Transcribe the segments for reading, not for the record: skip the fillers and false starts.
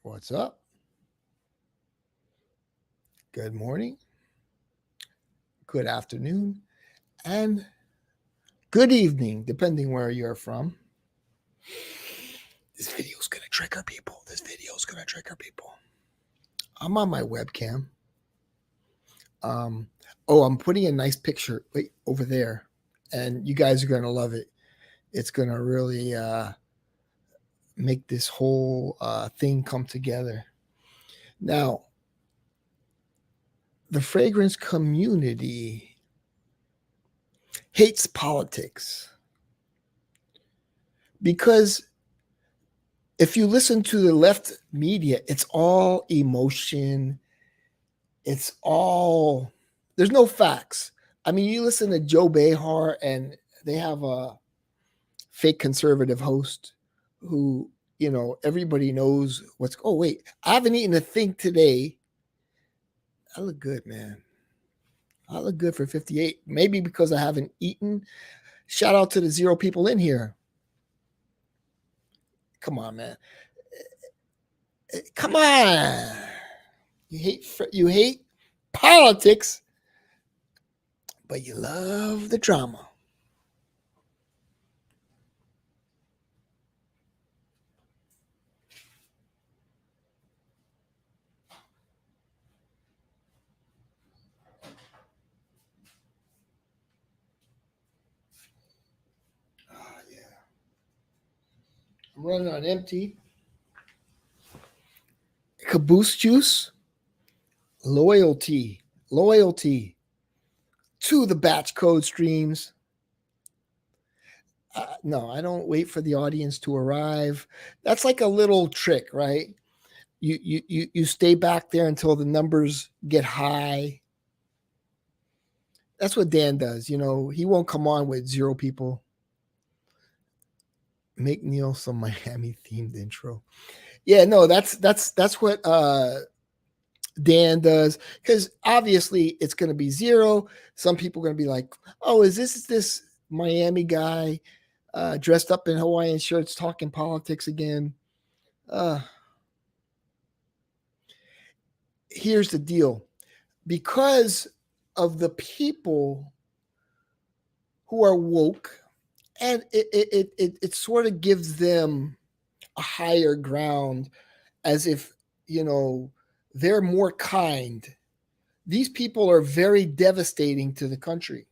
What's up? Good morning, good afternoon, and good evening, depending where you're from. This video is going to trigger people. I'm on my webcam. I'm putting a nice picture over there, and you guys are going to love it. It's going to really make this whole thing come together. Now, the fragrance community hates politics because if you listen to the left media, it's all emotion. There's no facts. I mean, you listen to Joe Behar and they have a fake conservative host who, everybody knows wait, I haven't eaten a thing today. I look good, man. I look good for 58. Maybe because I haven't eaten. Shout out to the 0 people in here. Come on, man. Come on. You hate politics, but you love the drama. I'm running on empty. Caboose juice. Loyalty to the batch code streams. No, I don't wait for the audience to arrive. That's like a little trick, right? You stay back there until the numbers get high. That's what Dan does. He won't come on with 0 people. Make Neil some Miami themed intro. Yeah, no, that's what Dan does, because obviously it's going to be 0. Some people are going to be like, oh, is this Miami guy dressed up in Hawaiian shirts talking politics again? Here's the deal. Because of the people who are woke, and it sort of gives them a higher ground, as if, they're more kind. These people are very devastating to the country.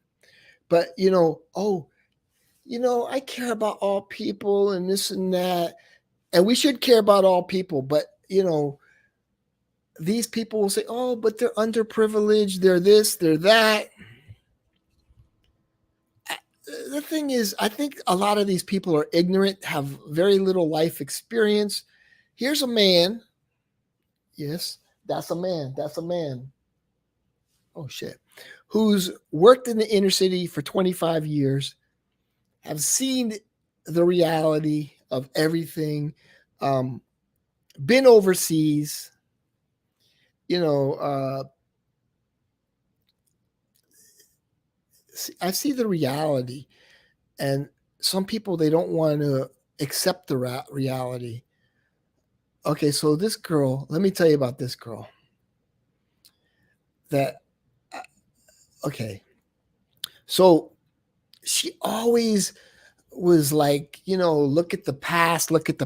But, I care about all people and this and that. And we should care about all people. But, these people will say, oh, but they're underprivileged. They're this, they're that. The thing is, I think a lot of these people are ignorant, have very little life experience. Here's a man. Yes, that's a man. Oh, shit. Who's worked in the inner city for 25 years, have seen the reality of everything, been overseas, I see the reality. And some people, they don't want to accept the reality. Okay, so this girl, let me tell you about this girl. Okay. So she always was like, look at the past, look at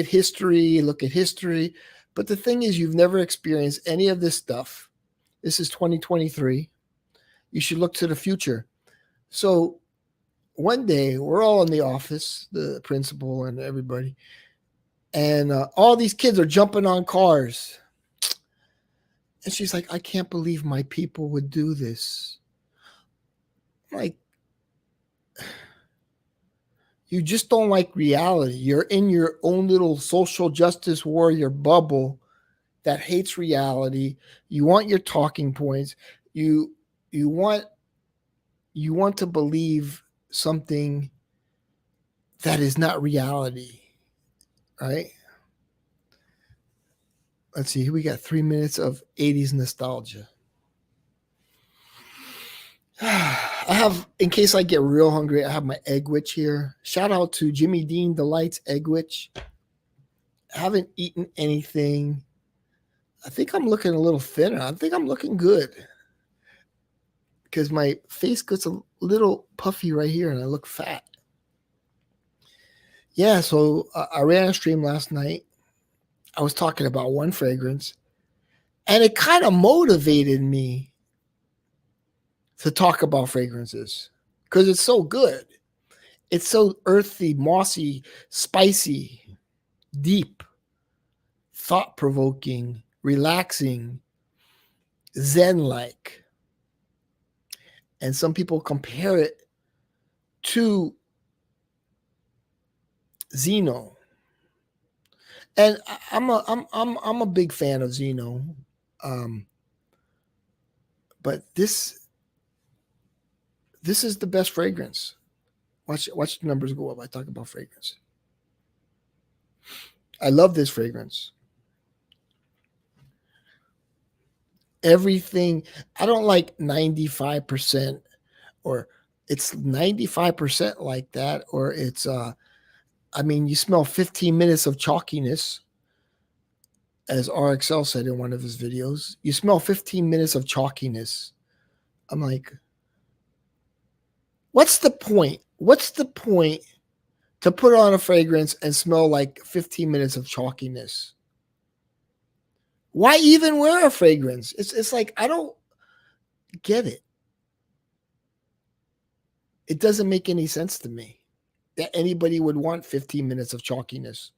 history. But the thing is, you've never experienced any of this stuff. This is 2023. You should look to the future. So one day, we're all in the office, the principal and everybody, and all these kids are jumping on cars. And she's like, I can't believe my people would do this. Like, you just don't like reality. You're in your own little social justice warrior bubble that hates reality. You want your talking points. You want to believe something that is not reality, right? Let's see. Here we got 3 minutes of 80s nostalgia. I have, in case I get real hungry, I have my egg witch here. Shout out to Jimmy Dean Delights Egg Witch. Haven't eaten anything. I think I'm looking a little thinner. I think I'm looking good because my face gets a little puffy right here and I look fat. Yeah, so I ran a stream last night. I was talking about one fragrance, and it kind of motivated me to talk about fragrances because it's so good. It's so earthy, mossy, spicy, deep, thought provoking, relaxing, zen like. And some people compare it to Zeno. And I'm a big fan of Zeno. Um, but this is the best fragrance. Watch the numbers go up. I talk about fragrance. I love this fragrance. Everything. I don't like 95% or it's 95% like that, or it's I mean, you smell 15 minutes of chalkiness, as RXL said in one of his videos. You smell 15 minutes of chalkiness. I'm like, what's the point? What's the point to put on a fragrance and smell like 15 minutes of chalkiness? Why even wear a fragrance? It's like I don't get it. It doesn't make any sense to me that anybody would want 15 minutes of chalkiness.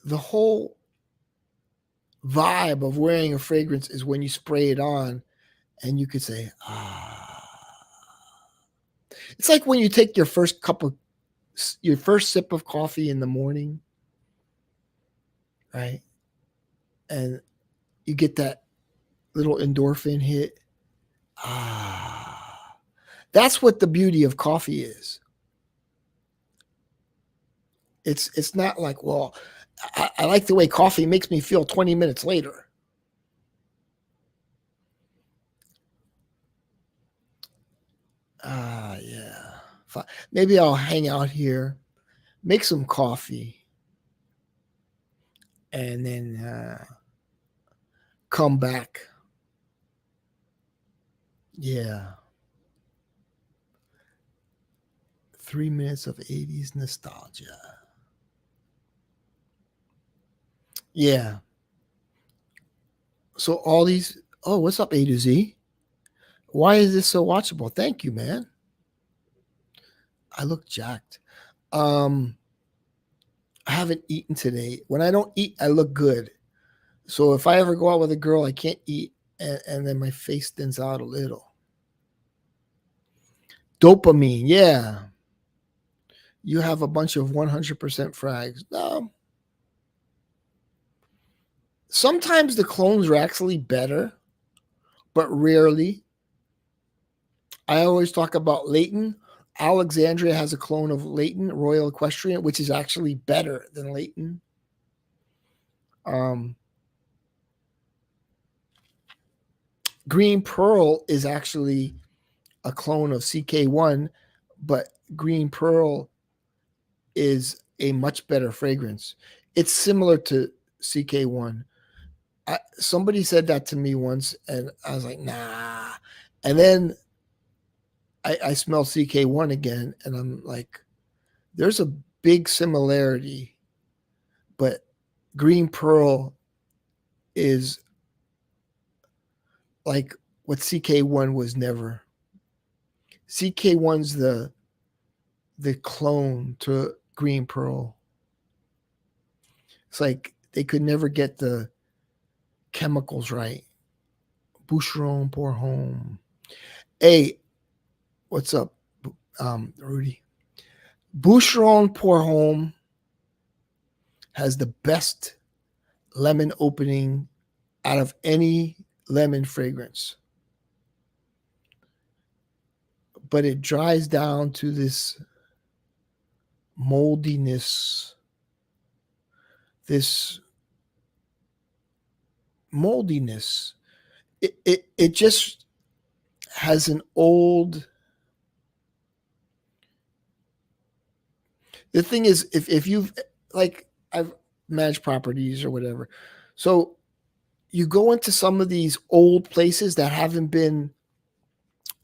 The whole vibe of wearing a fragrance is when you spray it on and you could say, ah. It's like when you take your first sip of coffee in the morning, right? And you get that little endorphin hit. Ah. That's what the beauty of coffee is. It's not like, well, I like the way coffee makes me feel 20 minutes later. Yeah. Maybe I'll hang out here, make some coffee, and then come back. Yeah. 3 minutes of 80s nostalgia. Yeah. So all these, oh, what's up, A to Z? Why is this so watchable? Thank you, man. I look jacked. I haven't eaten today. When I don't eat, I look good. So if I ever go out with a girl, I can't eat, and then my face thins out a little. Dopamine, yeah. You have a bunch of 100% frags. No. Sometimes the clones are actually better, but rarely. I always talk about Leighton. Alexandria has a clone of Leighton, Royal Equestrian, which is actually better than Leighton. Green Pearl is actually a clone of CK1, but Green Pearl is a much better fragrance. It's similar to CK1. Somebody said that to me once, and I was like, nah. And then I smell CK1 again, and I'm like, there's a big similarity, but Green Pearl is like what CK1 was never. CK1's the clone to Green Pearl. It's like they could never get the chemicals right. Boucheron pour home. Hey, what's up, Rudy? Boucheron pour home has the best lemon opening out of any lemon fragrance. But it dries down to this moldiness. It just has an old. The thing is, if you've like I've managed properties or whatever. So you go into some of these old places that haven't been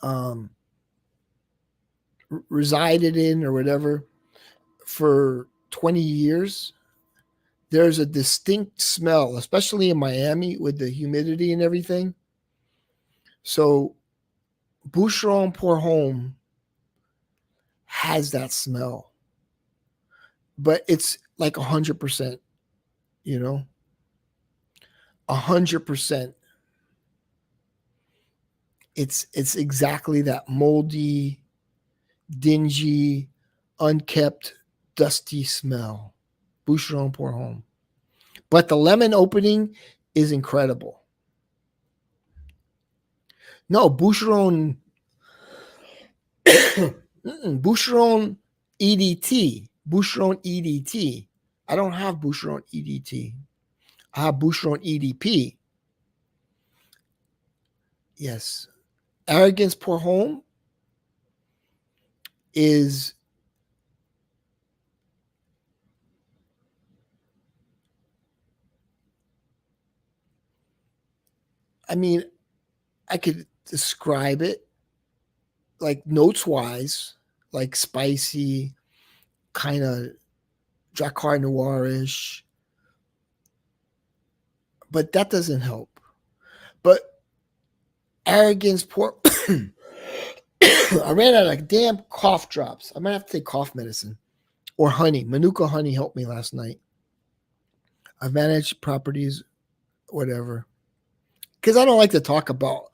um, resided in or whatever for 20 years. There's a distinct smell, especially in Miami with the humidity and everything. So Boucheron Pour Home has that smell, but it's like 100%, you know, 100%. It's exactly that moldy, dingy, unkept, dusty smell. Boucheron Pour Home. But the lemon opening is incredible. No, Boucheron, Boucheron EDT. Boucheron EDT. I don't have Boucheron EDT. I have Boucheron EDP. Yes. Arrogance Pour Home is, I mean, I could describe it like notes wise, like spicy, kind of Dracar Noirish, but that doesn't help. But arrogance pour. I ran out of damn cough drops. I might have to take cough medicine or honey. Manuka honey helped me last night. I've managed properties, whatever, because I don't like to talk about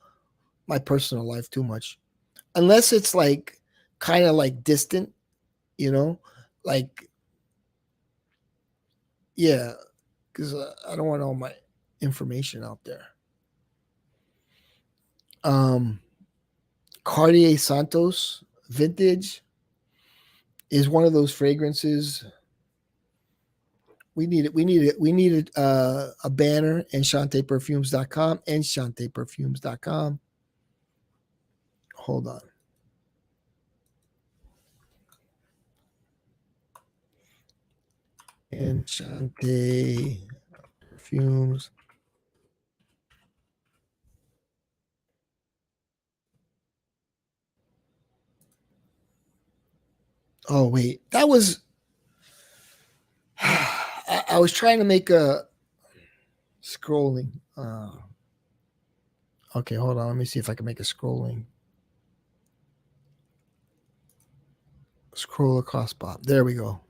my personal life too much, unless it's like kind of like distant, you know, like yeah, because I don't want all my information out there. Um, Cartier Santos Vintage is one of those fragrances. We need it. We need it. We needed a banner, enchanteperfumes.com, enchanteperfumes.com. Hold on. Enchante Perfumes. Oh, wait. That was. I was trying to make a scrolling. Okay, hold on. Let me see if I can make a scrolling. Scroll across Bob. There we go.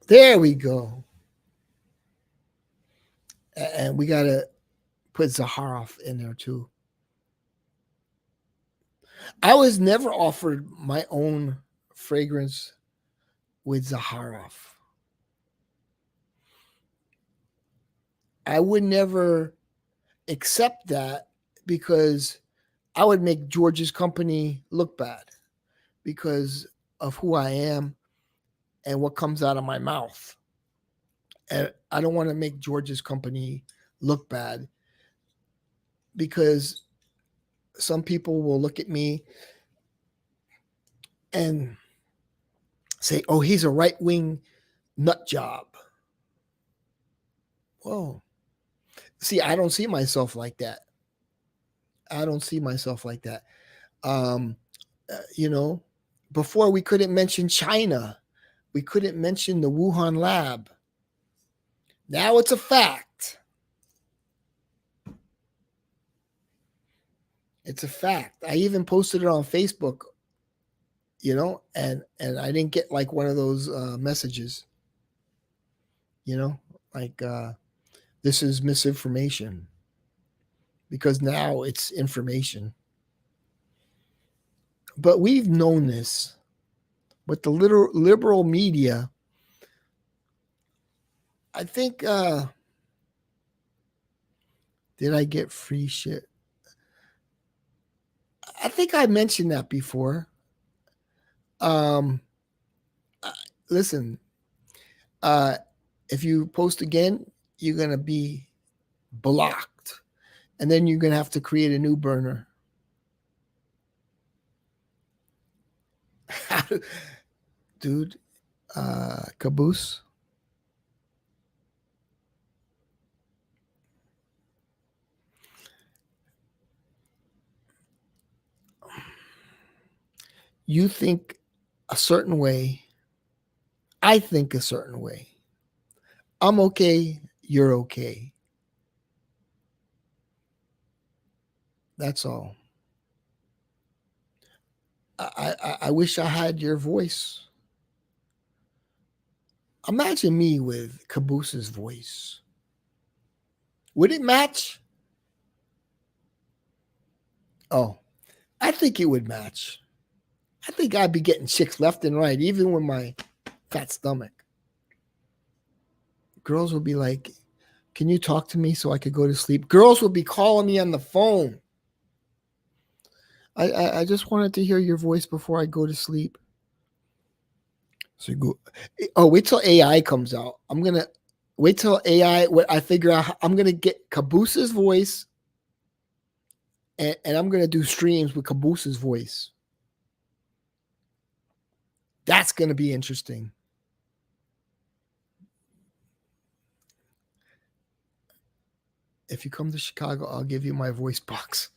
There we go. And we got to put Zaharoff in there too. I was never offered my own fragrance with Zaharoff. I would never accept that because I would make George's company look bad because of who I am and what comes out of my mouth. And I don't want to make George's company look bad because some people will look at me and say, oh, he's a right wing nut job. Whoa. See, I don't see myself like that. I don't see myself like that. Um, you know, before we couldn't mention China, we couldn't mention the Wuhan lab. Now it's a fact. It's a fact. I even posted it on Facebook, and I didn't get like one of those messages, you know, like this is misinformation because now it's information. But we've known this, but the liberal media, I think, did I get free shit? I think I mentioned that before. Um, listen, uh, if you post again, you're gonna be blocked, and then you're gonna have to create a new burner. Dude, Caboose. You think a certain way. I think a certain way. I'm okay. You're okay. That's all. I wish I had your voice. Imagine me with Caboose's voice. Would it match? Oh, I think it would match. I think I'd be getting chicks left and right, even with my fat stomach. Girls would be like, "Can you talk to me so I could go to sleep?" Girls would be calling me on the phone. I just wanted to hear your voice before I go to sleep. So you go. Oh, wait till AI comes out. I'm gonna wait till AI. What I figure out, I'm gonna get Caboose's voice, and I'm gonna do streams with Caboose's voice. That's gonna be interesting. If you come to Chicago, I'll give you my voice box.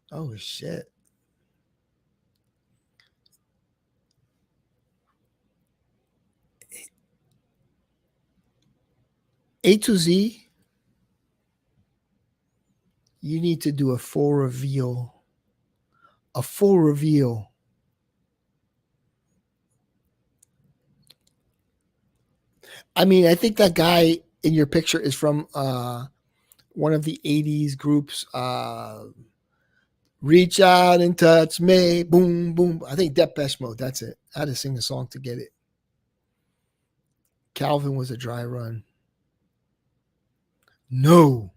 Oh shit. A to Z, you need to do a full reveal. A full reveal. I mean, I think that guy in your picture is from one of the 80s groups. Reach out and touch me. Boom, boom. I think Depeche Mode. That's it. I had to sing a song to get it. Calvin was a dry run. No.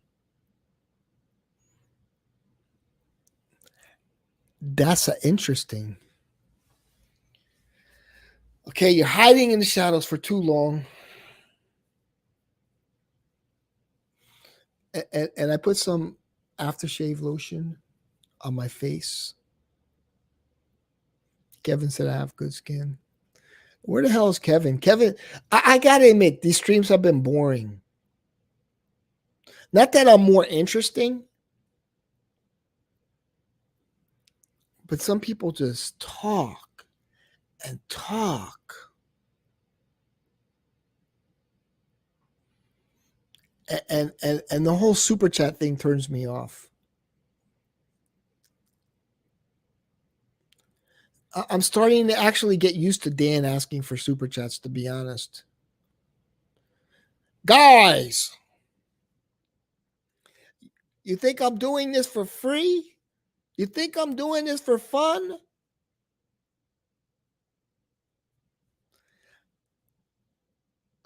That's interesting. Okay, you're hiding in the shadows for too long. And I put some aftershave lotion on my face. Kevin said I have good skin. Where the hell is Kevin? Kevin, I gotta admit, these streams have been boring. Not that I'm more interesting, but some people just talk and talk. And the whole super chat thing turns me off. I'm starting to actually get used to Dan asking for super chats, to be honest. Guys, you think I'm doing this for free? You think I'm doing this for fun?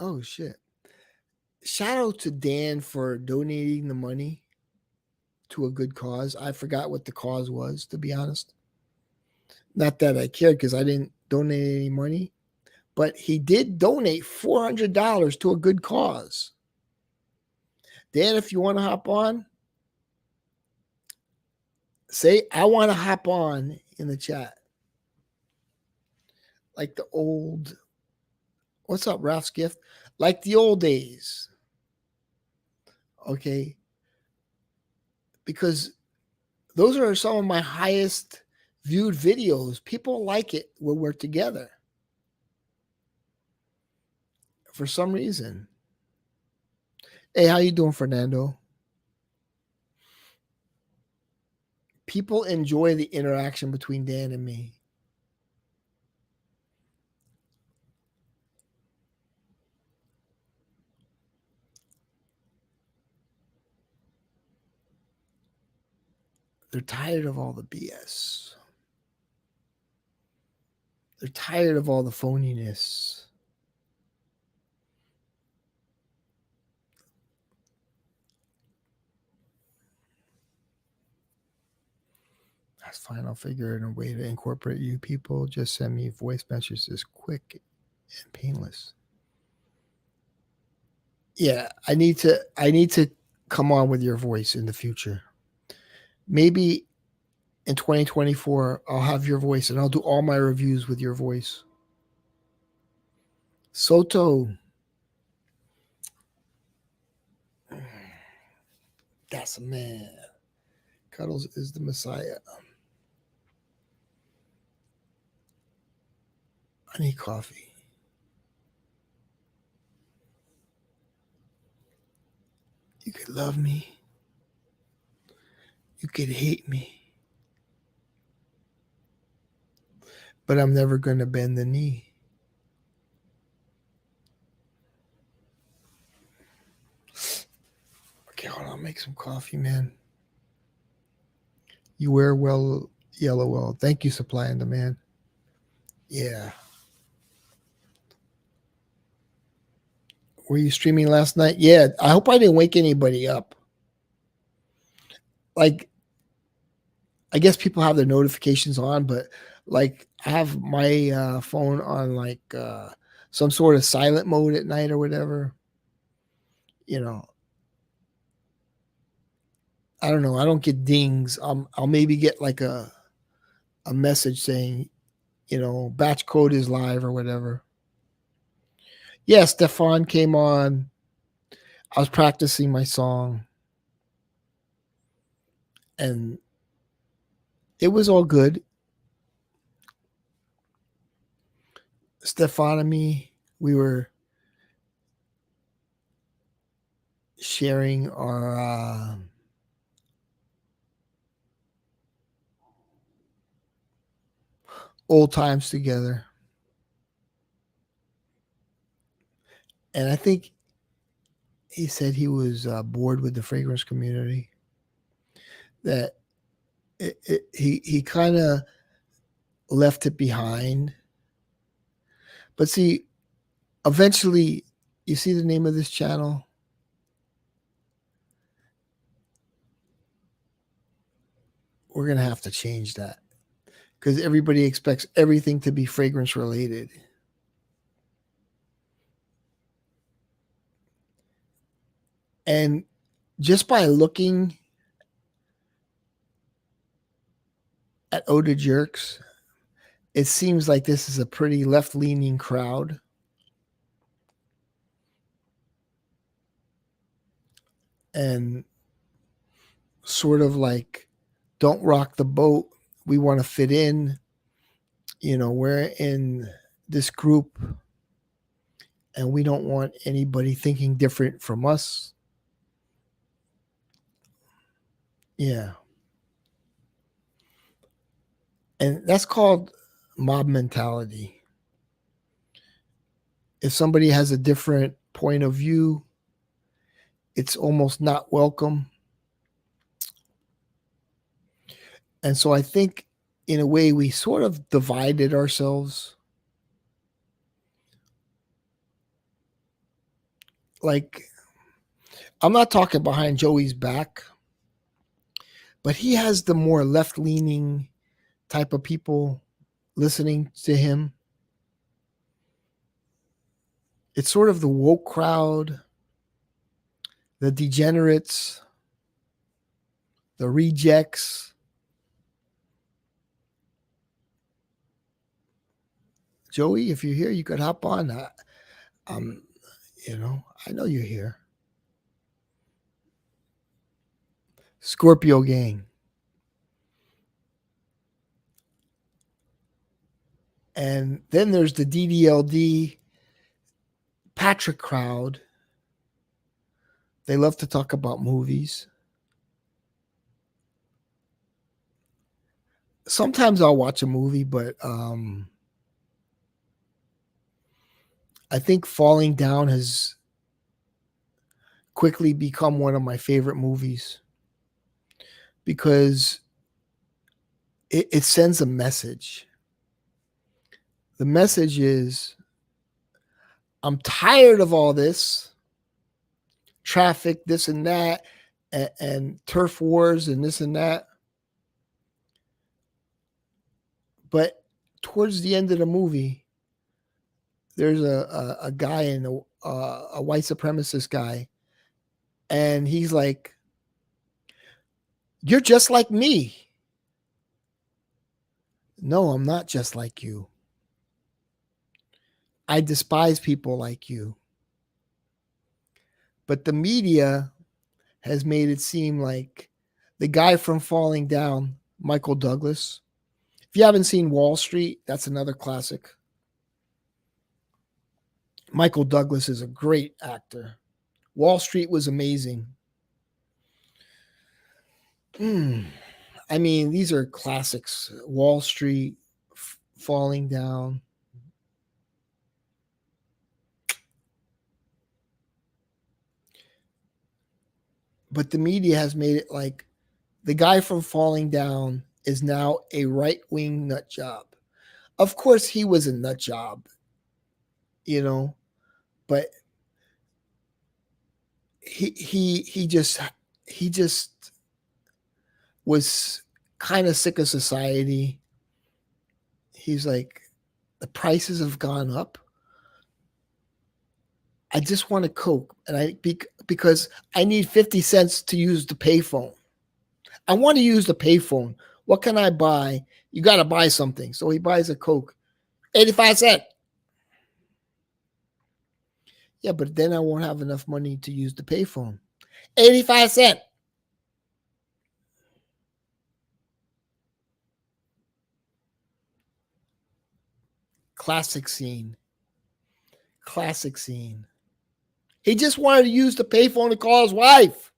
Oh, shit. Shout out to Dan for donating the money to a good cause. I forgot what the cause was, to be honest. Not that I cared because I didn't donate any money, but he did donate $400 to a good cause. Dan, if you want to hop on, say, I want to hop on in the chat. Like the old, what's up, Ralph's gift? Like the old days. Okay. Because those are some of my highest viewed videos. People like it when we're together. For some reason. Hey, how you doing, Fernando? People enjoy the interaction between Dan and me. They're tired of all the BS. They're tired of all the phoniness. That's fine. I'll figure out a way to incorporate you people. Just send me voice messages quick and painless. Yeah, I need to come on with your voice in the future. Maybe in 2024, I'll have your voice and I'll do all my reviews with your voice. Soto. That's a man. Cuddles is the Messiah. I need coffee. You could love me. You could hate me. But I'm never going to bend the knee. Okay, hold on. Make some coffee, man. You wear well, yellow well. Thank you, Supply and Demand. Yeah. Were you streaming last night? Yeah. I hope I didn't wake anybody up. Like, I guess people have their notifications on, but like I have my phone on like some sort of silent mode at night or whatever. You know, I don't know. I don't get dings. I'll maybe get like a message saying, batch code is live or whatever. Yeah, Stefan came on. I was practicing my song, and it was all good. Stefan and me, we were sharing our old times together. And I think he said he was bored with the fragrance community. That he kind of left it behind. But see, eventually, you see the name of this channel? We're going to have to change that because everybody expects everything to be fragrance related. And just by looking at Oda Jerks, it seems like this is a pretty left-leaning crowd. And sort of like, don't rock the boat. We want to fit in. We're in this group and we don't want anybody thinking different from us. Yeah. And that's called mob mentality. If somebody has a different point of view, it's almost not welcome. And so I think in a way we sort of divided ourselves. Like, I'm not talking behind Joey's back, but he has the more left-leaning type of people listening to him. It's sort of the woke crowd, the degenerates, the rejects. Joey, if you're here, you could hop on. I know you're here. Scorpio gang. And then there's the DDLD Patrick crowd. They love to talk about movies. Sometimes I'll watch a movie, but I think Falling Down has quickly become one of my favorite movies because it sends a message. The message is, I'm tired of all this traffic, this and that, and turf wars and this and that. But towards the end of the movie, there's a guy in a white supremacist guy, and he's like, "You're just like me. No, I'm not just like you. I despise people like you. But the media has made it seem like the guy from Falling Down, Michael Douglas. If you haven't seen Wall Street, that's another classic. Michael Douglas is a great actor. Wall Street was amazing. I mean, these are classics. Wall Street, Falling Down. But the media has made it like the guy from Falling Down is now a right wing nut job. Of course, he was a nut job, you know, but he just was kind of sick of society. He's like, the prices have gone up. I just want a Coke, and because I need 50 cents to use the payphone. I want to use the payphone. What can I buy? You got to buy something. So he buys a Coke, 85 cents. Yeah, but then I won't have enough money to use the payphone. 85 cents. Classic scene. Classic scene. He just wanted to use the payphone to call his wife.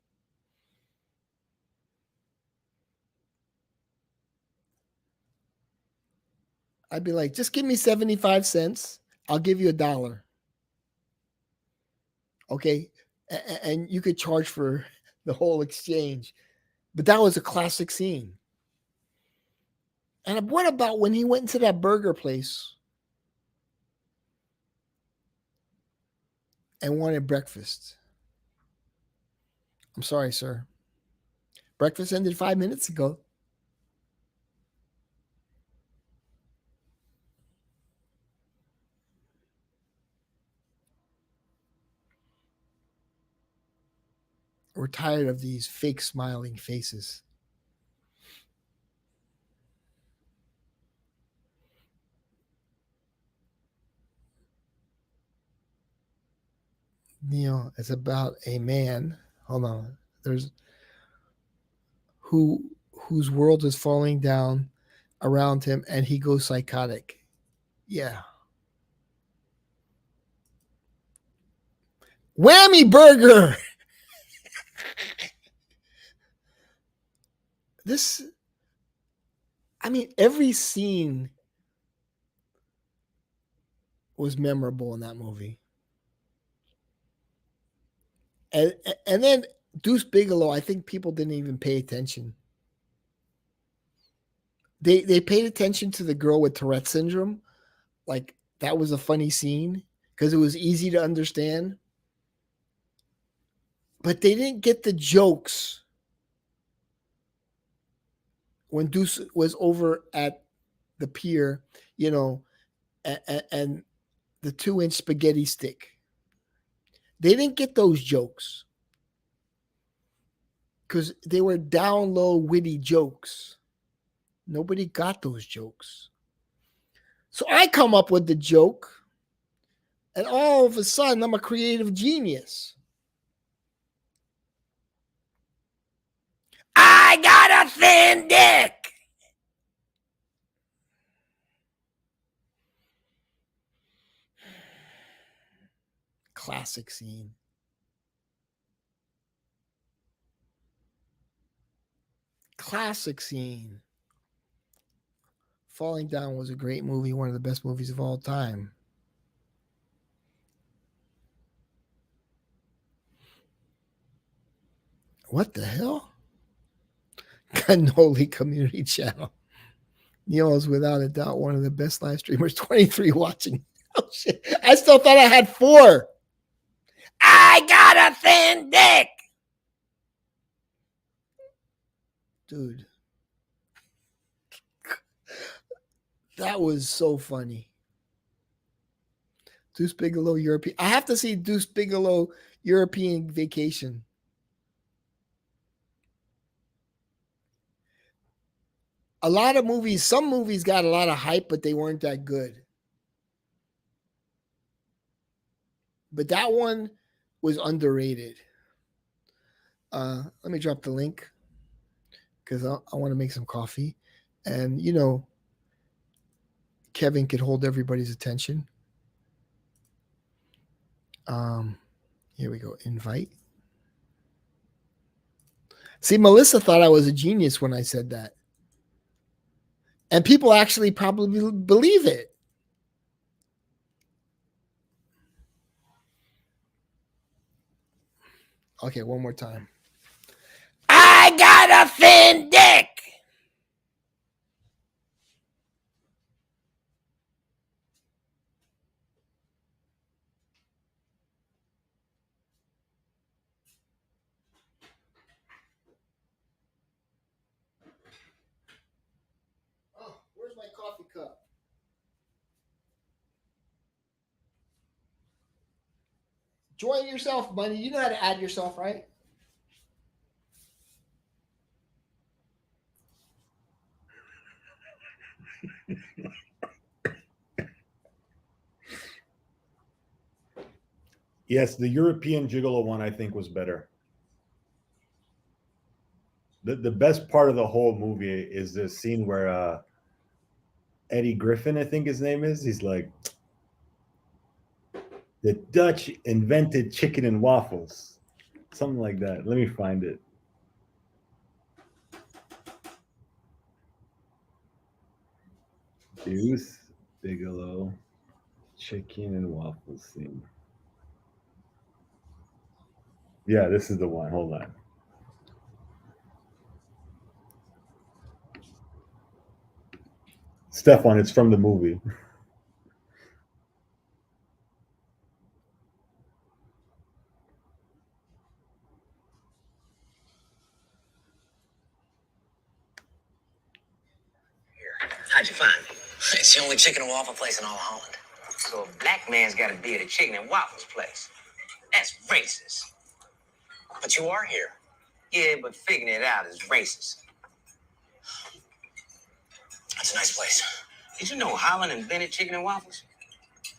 I'd be like, just give me 75 cents. I'll give you $1. Okay. And you could charge for the whole exchange. But that was a classic scene. And what about when he went into that burger place and wanted breakfast? I'm sorry, sir. Breakfast ended 5 minutes ago. We're tired of these fake smiling faces. It's about a man. Hold on. There's whose world is falling down around him and he goes psychotic. Yeah. Whammy burger. This I mean, every scene was memorable in that movie. And and then Deuce Bigalow, I think people didn't even pay attention. They paid attention to the girl with Tourette syndrome. Like that was a funny scene because it was easy to understand. But they didn't get the jokes when Deuce was over at the pier, you know, and the 2-inch spaghetti stick. They didn't get those jokes because they were down low, witty jokes. Nobody got those jokes. So I come up with the joke, and all of a sudden, I'm a creative genius. I got a thin dick. Classic scene. Classic scene. Falling Down was a great movie, one of the best movies of all time. What the hell? Cannoli Community Channel. Neil is without a doubt one of the best live streamers. 23 watching. Oh shit. I still thought I had 4. I got a thin dick. Dude. That was so funny. Deuce Bigalow European. I have to see Deuce Bigalow European Vacation. a lot of movies, some movies got a lot of hype, but they weren't that good. But that one was underrated. Let me drop the link because I want to make some coffee. And, Kevin could hold everybody's attention. Here we go. Invite. See, Melissa thought I was a genius when I said that. And people actually probably believe it. Okay, one more time. I got a thin dick. Oh, where's my coffee cup? Join yourself, buddy. You know how to add yourself, right? Yes, the European Gigolo one I think was better. The best part of the whole movie is the scene where Eddie Griffin, I think his name is, he's like, the Dutch invented chicken and waffles. Something like that. Let me find it. Deuce Bigalow chicken and waffles scene. Yeah, this is the one. Hold on. Stefan, it's from the movie. How'd you find me? It's the only chicken and waffle place in all of Holland. So a black man's got to be at a chicken and waffles place. That's racist. But you are here. Yeah, but figuring it out is racist. That's a nice place. Did you know Holland invented chicken and waffles?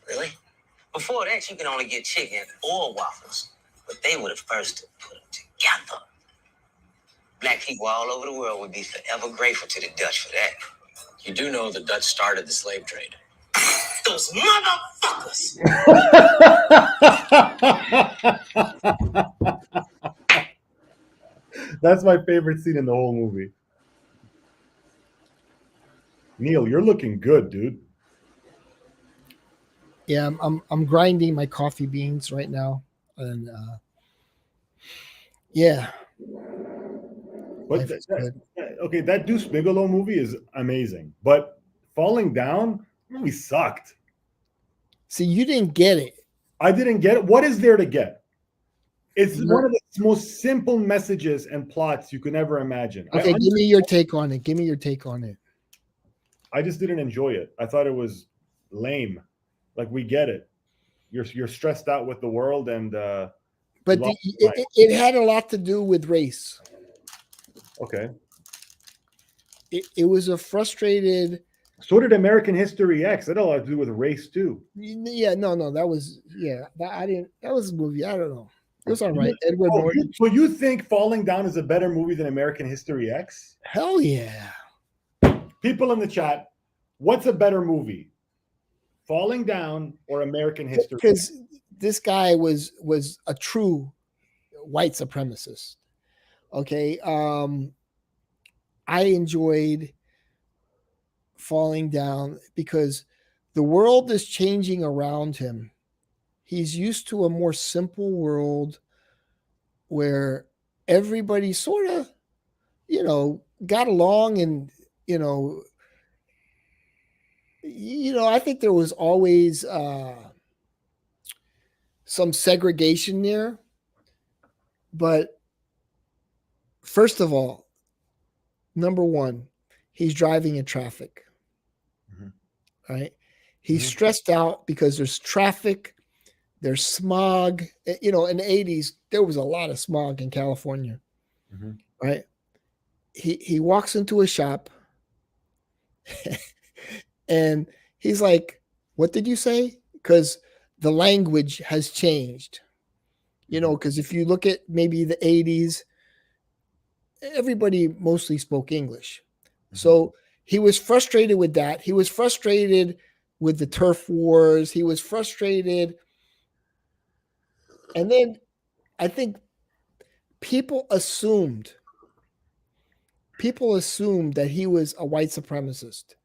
Really? Before that, you could only get chicken or waffles. But they were the first to put them together. Black people all over the world would be forever grateful to the Dutch for that. You do know the Dutch started the slave trade. Those motherfuckers! That's my favorite scene in the whole movie. Neil, you're looking good, dude. Yeah, I'm grinding my coffee beans right now, and yeah. But okay, that Deuce Bigalow movie is amazing, but Falling Down movie sucked. See, you didn't get it. I didn't get it. What is there to get? It's one of the most simple messages and plots you can ever imagine. Okay, give me your take on it. Give me your take on it. I just didn't enjoy it. I thought it was lame. Like, we get it. You're stressed out with the world, and but it had a lot to do with race. Okay. It was a frustrated. So did American History X. That had a lot to do with race too. Yeah, no, that was that was a movie. I don't know. It was all right. Edward Norton. So you think Falling Down is a better movie than American History X? Hell yeah. People in the chat, what's a better movie? Falling Down or American History? Because this guy was a true white supremacist. Okay. I enjoyed Falling Down because the world is changing around him. He's used to a more simple world where everybody sort of, got along, and, I think there was always some segregation there. But first of all, number one, he's driving in traffic. Mm-hmm. Right? He's stressed out because there's traffic, there's smog. In the 80s, there was a lot of smog in California. Mm-hmm. Right? He walks into a shop, And he's like, what did you say? Because the language has changed. Because if you look at maybe the 80s, everybody mostly spoke English. So he was frustrated with that. He was frustrated with the turf wars. He was frustrated. And then I think people assumed that he was a white supremacist.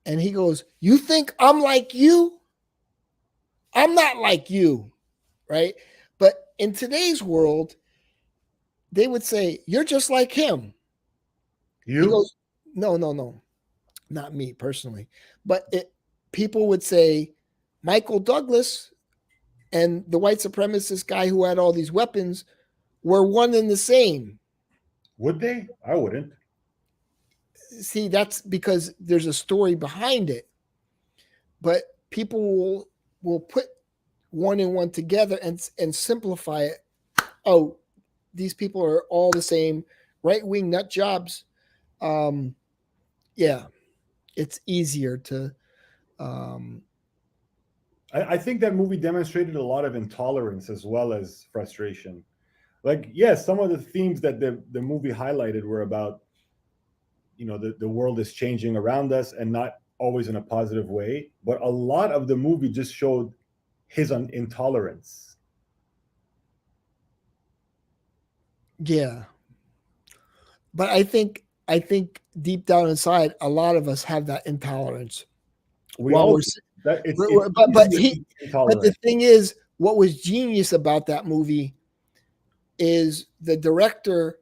And he goes, you think I'm like you? I'm not like you, right? But in today's world, they would say, you're just like him. You? He goes, no, not me personally. But people would say, Michael Douglas and the white supremacist guy who had all these weapons were one and the same. Would they? I wouldn't. See, that's because there's a story behind it. But people will put one and one together and simplify it. Oh, these people are all the same, right-wing nut jobs. Yeah, it's easier to. I think that movie demonstrated a lot of intolerance as well as frustration. Like, yes, some of the themes that the movie highlighted were about, the world is changing around us and not always in a positive way. But a lot of the movie just showed his intolerance. Yeah. But I think deep down inside, a lot of us have that intolerance. We While all we're, that it's but easy to be the intolerant. thing is, what was genius about that movie is the director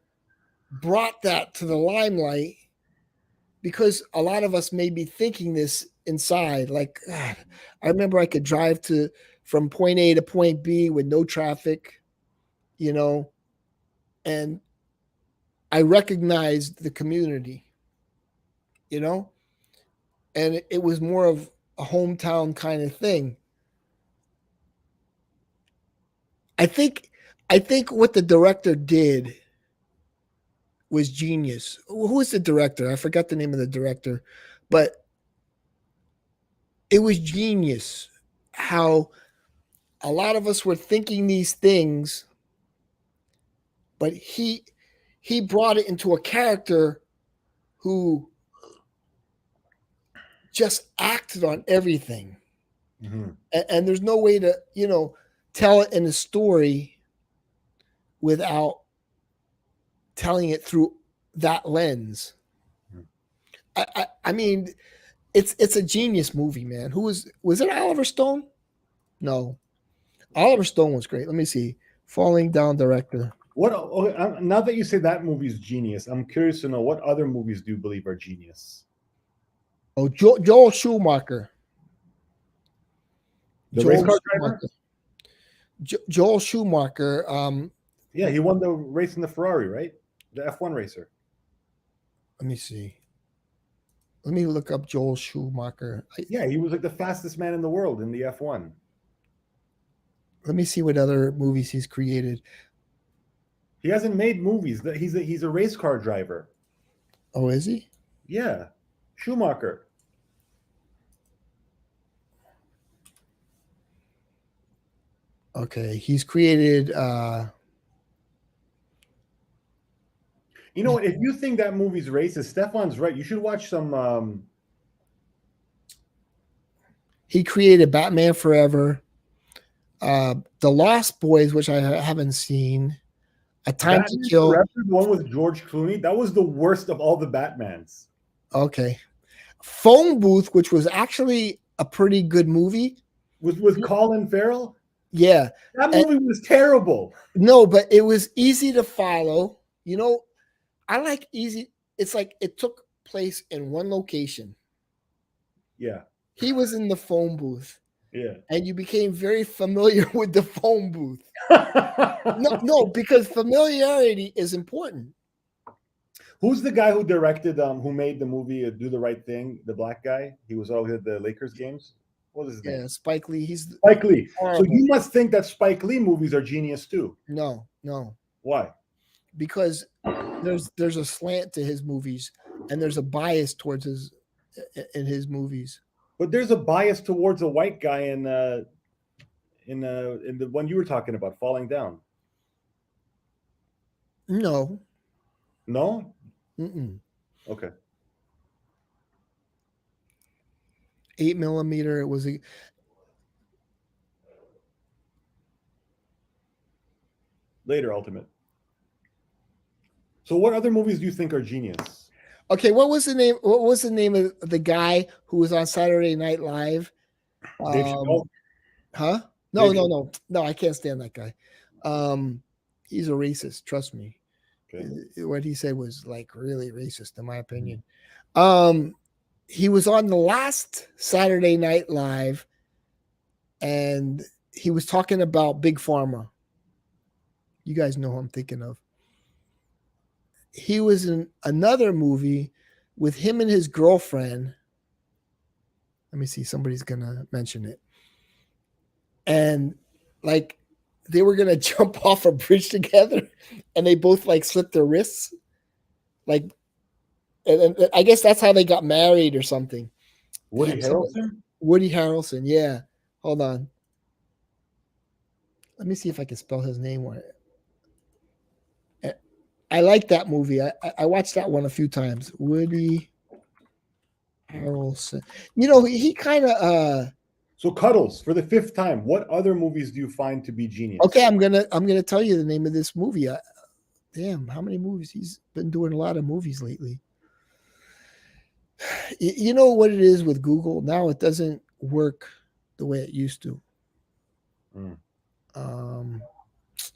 brought that to the limelight, because a lot of us may be thinking this inside. Like, God, I remember I could drive from point A to point B with no traffic, and I recognized the community, and it was more of a hometown kind of thing. I think what the director did was genius. Who is the director? I forgot the name of the director, but it was genius how a lot of us were thinking these things, but he brought it into a character who just acted on everything. Mm-hmm. And there's no way to, tell it in a story without telling it through that lens. I mean, it's a genius movie, man. Was it Oliver Stone? No, Oliver Stone was great. Let me see. Falling Down director. Now that you say that movie's genius, I'm curious to know what other movies do you believe are genius? Oh, Joel Schumacher. Race car driver? Joel Schumacher. Yeah, he won the race in the Ferrari, right? The F1 racer. Let me see. Let me look up Joel Schumacher. Yeah, he was like the fastest man in the world in the F1. Let me see what other movies he's created. He hasn't made movies. He's a race car driver. Oh, is he? Yeah, Schumacher. Okay, he's created. You know what? If you think that movie's racist, Stefan's right. You should watch some. He created Batman Forever, The Lost Boys, which I haven't seen. A Time Batman to Kill. Forever, the one with George Clooney. That was the worst of all the Batmans. Okay. Phone Booth, which was actually a pretty good movie. With Colin Farrell? Yeah. That movie was terrible. No, but it was easy to follow. I like easy. It's like it took place in one location. Yeah. He was in the phone booth. Yeah. And you became very familiar with the phone booth. No, because familiarity is important. Who's the guy who directed, who made the movie Do the Right Thing? The black guy? He was always at the Lakers games. What is his name? Yeah, Spike Lee. Spike Lee. Horrible. So you must think that Spike Lee movies are genius too. No. Why? Because there's a slant to his movies, and there's a bias towards in his movies. But there's a bias towards a white guy in the one you were talking about, Falling Down. No. No? Mm-mm. Okay. 8mm. It was a Later, Ultimate. So what other movies do you think are genius? okay. What was the name? What was the name of the guy who was on Saturday Night Live? Dave Chappelle? Huh? No, Dave no, no, no. I can't stand that guy. He's a racist. Trust me. Okay. What he said was like really racist, in my opinion. He was on the last Saturday Night Live, and he was talking about Big Pharma. You guys know who I'm thinking of. He was in another movie with him and his girlfriend. Let me see. Somebody's gonna mention it. And like they were gonna jump off a bridge together, and they both like slit their wrists. Like, and I guess that's how they got married or something. Woody Harrelson? Woody Harrelson. Yeah. Hold on. Let me see if I can spell his name right. I like that movie. I watched that one a few times. Woody Harrelson. You know, he kind of So Cuddles, for the 5th time, what other movies do you find to be genius? okay, I'm gonna tell you the name of this movie. Damn, how many movies? He's been doing a lot of movies lately. You know what it is with Google? Now it doesn't work the way it used to.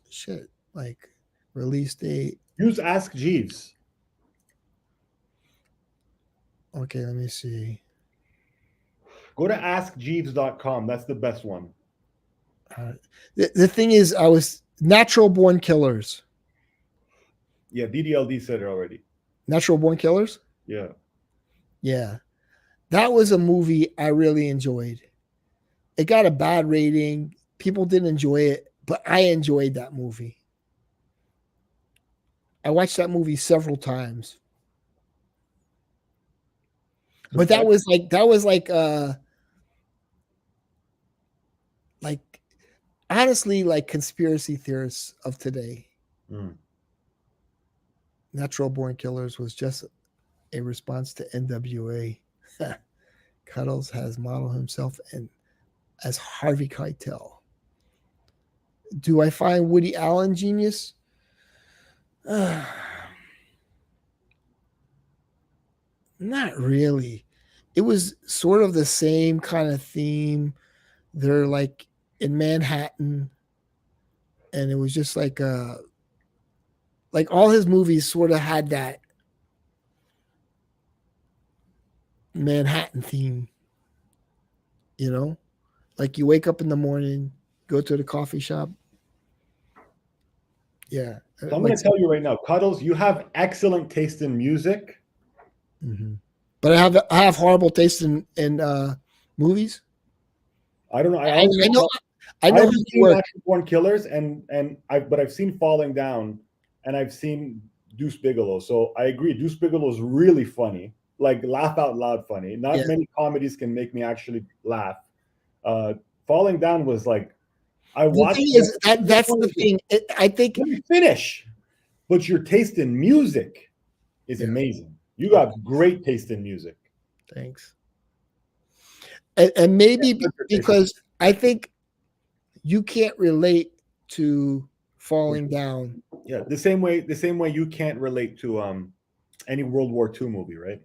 Shit, like release date. Use Ask Jeeves. Okay, let me see. Go to askjeeves.com. That's the best one. The thing is, I was Natural Born Killers. Yeah, DDLD said it already. Natural Born Killers? Yeah. Yeah. That was a movie I really enjoyed. It got a bad rating. People didn't enjoy it, but I enjoyed that movie. I watched that movie several times. But that was like honestly like conspiracy theorists of today. Natural Born Killers was just a response to NWA. Cuddles has modeled himself as Harvey Keitel. Do I find Woody Allen genius? Not really. It was sort of the same kind of theme. They're like in Manhattan, and it was just like all his movies sort of had that Manhattan theme. You know, like you wake up in the morning, go to the coffee shop. Yeah. So I'm going to tell you right now, Cuddles, you have excellent taste in music. Mm-hmm. But I have horrible taste in movies. I don't know. I know. I've seen Natural Born Killers, but I've seen Falling Down, and I've seen Deuce Bigalow. So I agree. Deuce Bigalow is really funny, like laugh out loud funny. Not many comedies can make me actually laugh. Falling Down was like, I watched. That's the thing. I think. Let me finish. But your taste in music is amazing. You got great taste in music. Thanks. And maybe because I think you can't relate to Falling Down. Yeah, the same way you can't relate to any World War II movie, right?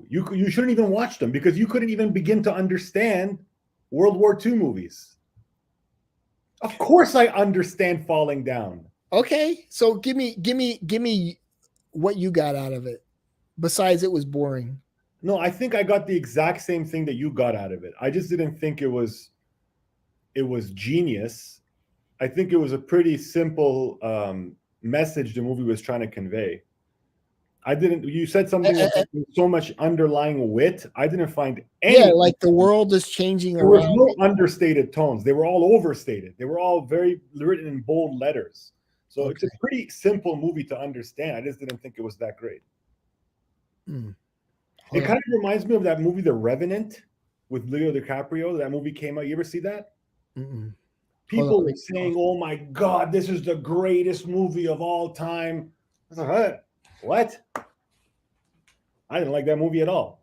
You shouldn't even watch them because you couldn't even begin to understand World War II movies. Of course I understand Falling Down. Okay, so give me what you got out of it. Besides, it was boring. No, I think I got the exact same thing that you got out of it. I just didn't think it was genius. I think it was a pretty simple message the movie was trying to convey. You said something with so much underlying wit. I didn't find any. Yeah, like the world is changing there around. There was no understated tones. They were all overstated. They were all very written in bold letters. So It's a pretty simple movie to understand. I just didn't think it was that great. It Hold kind on. of reminds me of that movie, The Revenant, with Leo DiCaprio. That movie came out. You ever see that? Mm-mm. Hold on. People were saying, "Oh my God, this is the greatest movie of all time." I was like, "Huh? What?" I didn't like that movie at all.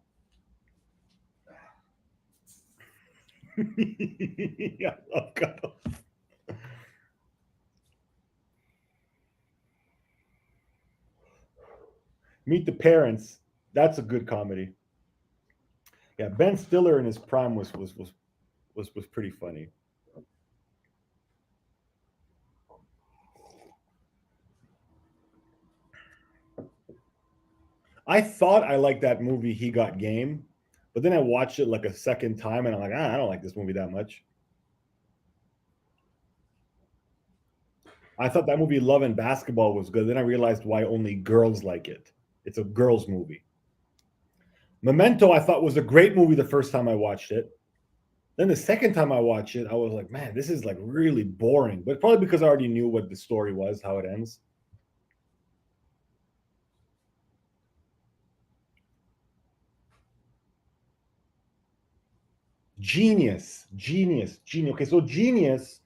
Yeah, I love Cuddles. Meet the Parents. That's a good comedy. Yeah, Ben Stiller in his prime was pretty funny. I thought I liked that movie, He Got Game, but then I watched it like a second time, and I'm like, I don't like this movie that much. I thought that movie, Love and Basketball, was good. Then I realized why only girls like it. It's a girls' movie. Memento, I thought was a great movie the first time I watched it. Then the second time I watched it, I was like, man, this is like really boring. But probably because I already knew what the story was, how it ends. Genius. Okay, so Genius,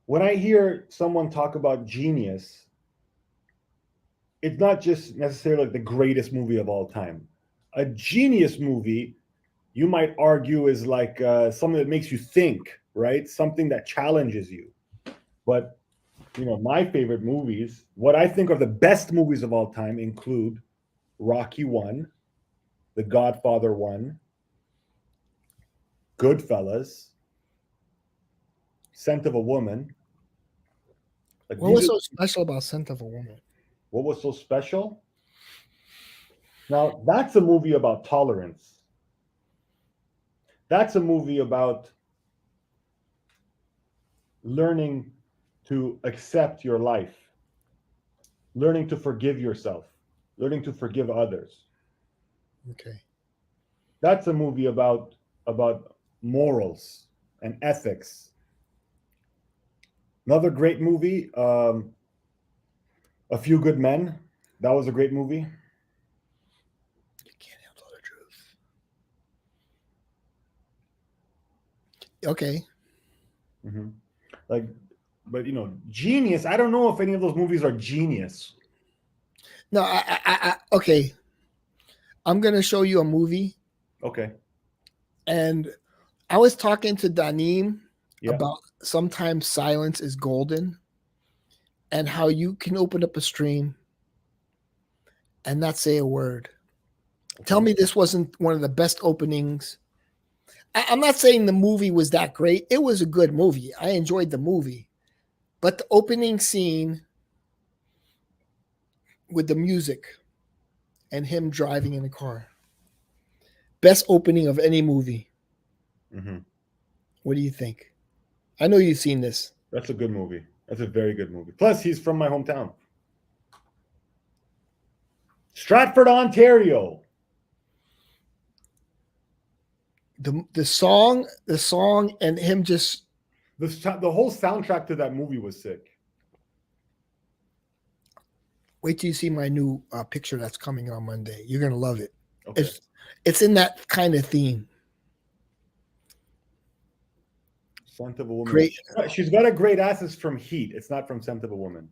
when I hear someone talk about Genius, it's not just necessarily like the greatest movie of all time. A genius movie, you might argue, is like something that makes you think, right? Something that challenges you. But my favorite movies, what I think are the best movies of all time, include Rocky 1, The Godfather 1, Goodfellas, Scent of a Woman. Like What was so special about Scent of a Woman? What was so special? Now, that's a movie about tolerance. That's a movie about learning to accept your life, learning to forgive yourself, learning to forgive others. Okay. That's a movie about morals and ethics. Another great movie, A Few Good Men. That was a great movie. You can't handle the truth. Okay. Mm-hmm. But Genius. I don't know if any of those movies are genius. No, okay. I'm gonna show you a movie, Okay. and I was talking to Danim Yeah. about sometimes silence is golden, and how you can open up a stream and not say a word. Tell me this wasn't one of the best openings. I'm not saying the movie was that great. It was a good movie. I enjoyed the movie. But the opening scene with the music and him driving in a car, best opening of any movie. Mm-hmm. What do you think? I know you've seen this. That's a good movie. That's a very good movie. Plus, he's from my hometown, Stratford, Ontario. The song, and him just The whole soundtrack to that movie was sick. wait till you see my new picture that's coming on Monday. You're gonna love it. Okay. It's in that kind of theme. Scent of a Woman. Great. She's got a great ass. It's from Heat. It's not from Scent of a Woman.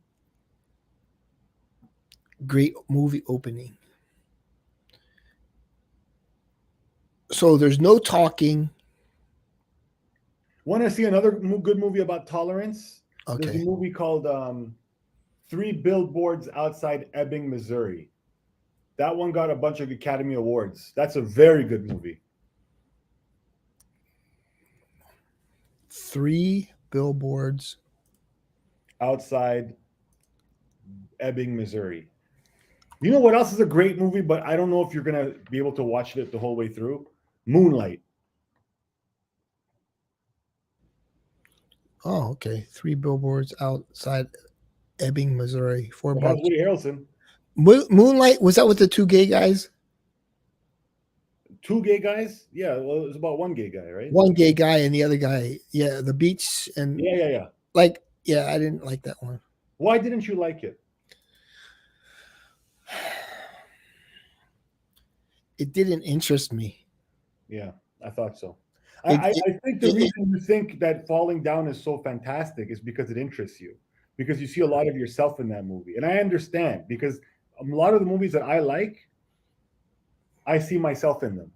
Great movie opening. So there's no talking. Want to see another good movie about tolerance? Okay. There's a movie called Three Billboards Outside Ebbing, Missouri. That one got a bunch of Academy Awards. That's a very good movie. 3 billboards outside Ebbing, Missouri. You know what else is a great movie, but I don't know if you're going to be able to watch it the whole way through? Moonlight. Oh, okay. 3 billboards outside Ebbing, Missouri. $4. It has Woody Harrelson. Moonlight, was that with the 2 gay guys? 2 gay guys? Yeah, well, it was about 1 gay guy, right? 1 gay guy and the other guy, yeah, the beach and Yeah. like, yeah, I didn't like that one. Why didn't you like it? it didn't interest me. Yeah, I thought so. It, I, it, I think the it, it reason you think that Falling Down is so fantastic is because it interests you, because you see a lot of yourself in that movie. And I understand because a lot of the movies that I like, I see myself in them,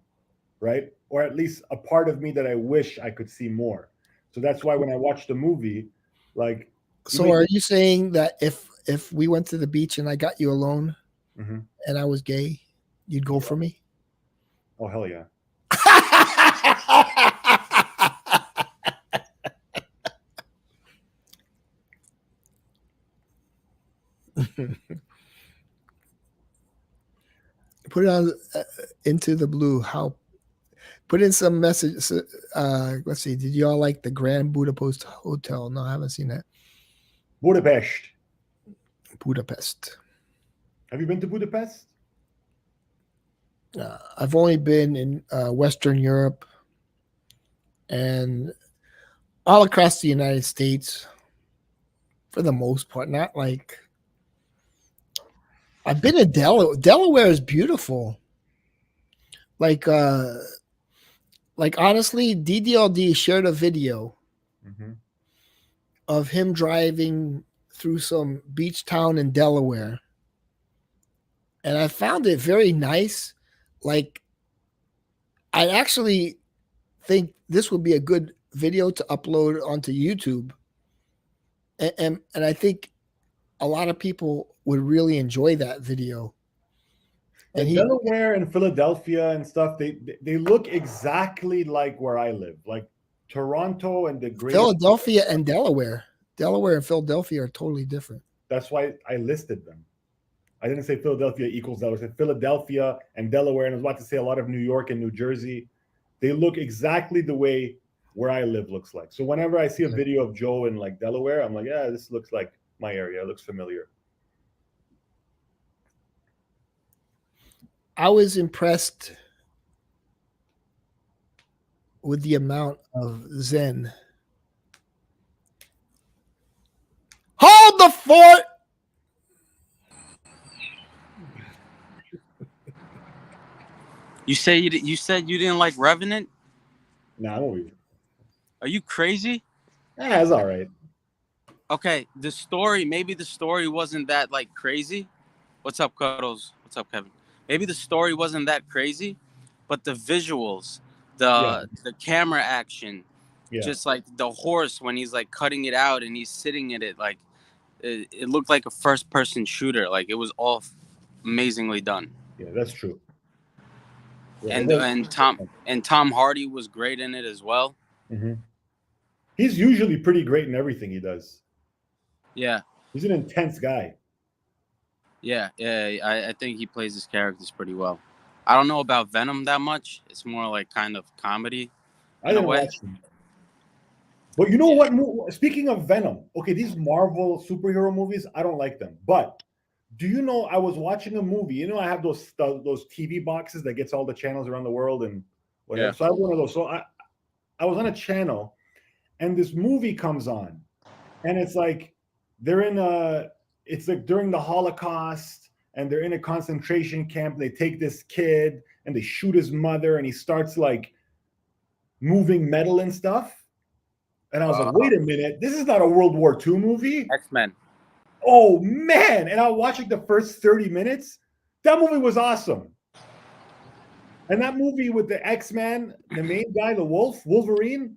right? Or at least a part of me that I wish I could see more. So that's why when I watch the movie, like, you so may. are you saying that if we went to the beach and I got you alone Mhm. and I was gay, you'd go for me? Oh, hell yeah. Put it on Into the Blue. How put in some message. Let's see. Did y'all like the Grand Budapest Hotel? No, I haven't seen that. Budapest. Budapest. Have you been to Budapest? I've only been in Western Europe and all across the United States for the most part. Not like I've been in Delaware. Delaware is beautiful. Like honestly, DDLD shared a video Mm-hmm. of him driving through some beach town in Delaware. And I found it very nice. Like, I actually think this would be a good video to upload onto YouTube. And I think a lot of people would really enjoy that video. Yeah, And he, Delaware and Philadelphia and stuff, they look exactly like where I live. Like Toronto and the greater. Philadelphia and Delaware. Delaware and Philadelphia are totally different. That's why I listed them. I didn't say Philadelphia equals Delaware. I said Philadelphia and Delaware, and I was about to say a lot of New York and New Jersey. They look exactly the way where I live looks like. So whenever I see a video of Joe in like Delaware, I'm like, yeah, this looks like my area. It looks familiar. I was impressed with the amount of Zen. Hold the fort. You said you didn't like Revenant? Nah, I'm over here. Are you crazy? Yeah, it's all right. Okay, maybe the story wasn't that like crazy. What's up, Cuddles? What's up, Kevin? Maybe the story wasn't that crazy, but the visuals, the camera action, just like the horse when he's like cutting it out and he's sitting in it, like it looked like a first person shooter. Like it was all amazingly done. Yeah, that's true. Yeah, And Tom Hardy was great in it as well. Mm-hmm. He's usually pretty great in everything he does. Yeah. He's an intense guy. Yeah. I think he plays his characters pretty well. I don't know about Venom that much. It's more like kind of comedy. I didn't watch him. But you know what? Speaking of Venom, okay, these Marvel superhero movies, I don't like them. But do you know I was watching a movie? You know, I have those TV boxes that gets all the channels around the world and whatever. Yeah. So I have one of those. So I was on a channel, and this movie comes on, and it's like it's like during the Holocaust, and they're in a concentration camp. They take this kid and they shoot his mother, and he starts like moving metal and stuff. And I was like, wait a minute, this is not a World War II movie. X-Men. Oh, man. And I was watching the first 30 minutes. That movie was awesome. And that movie with the X-Men, the main guy, the Wolverine,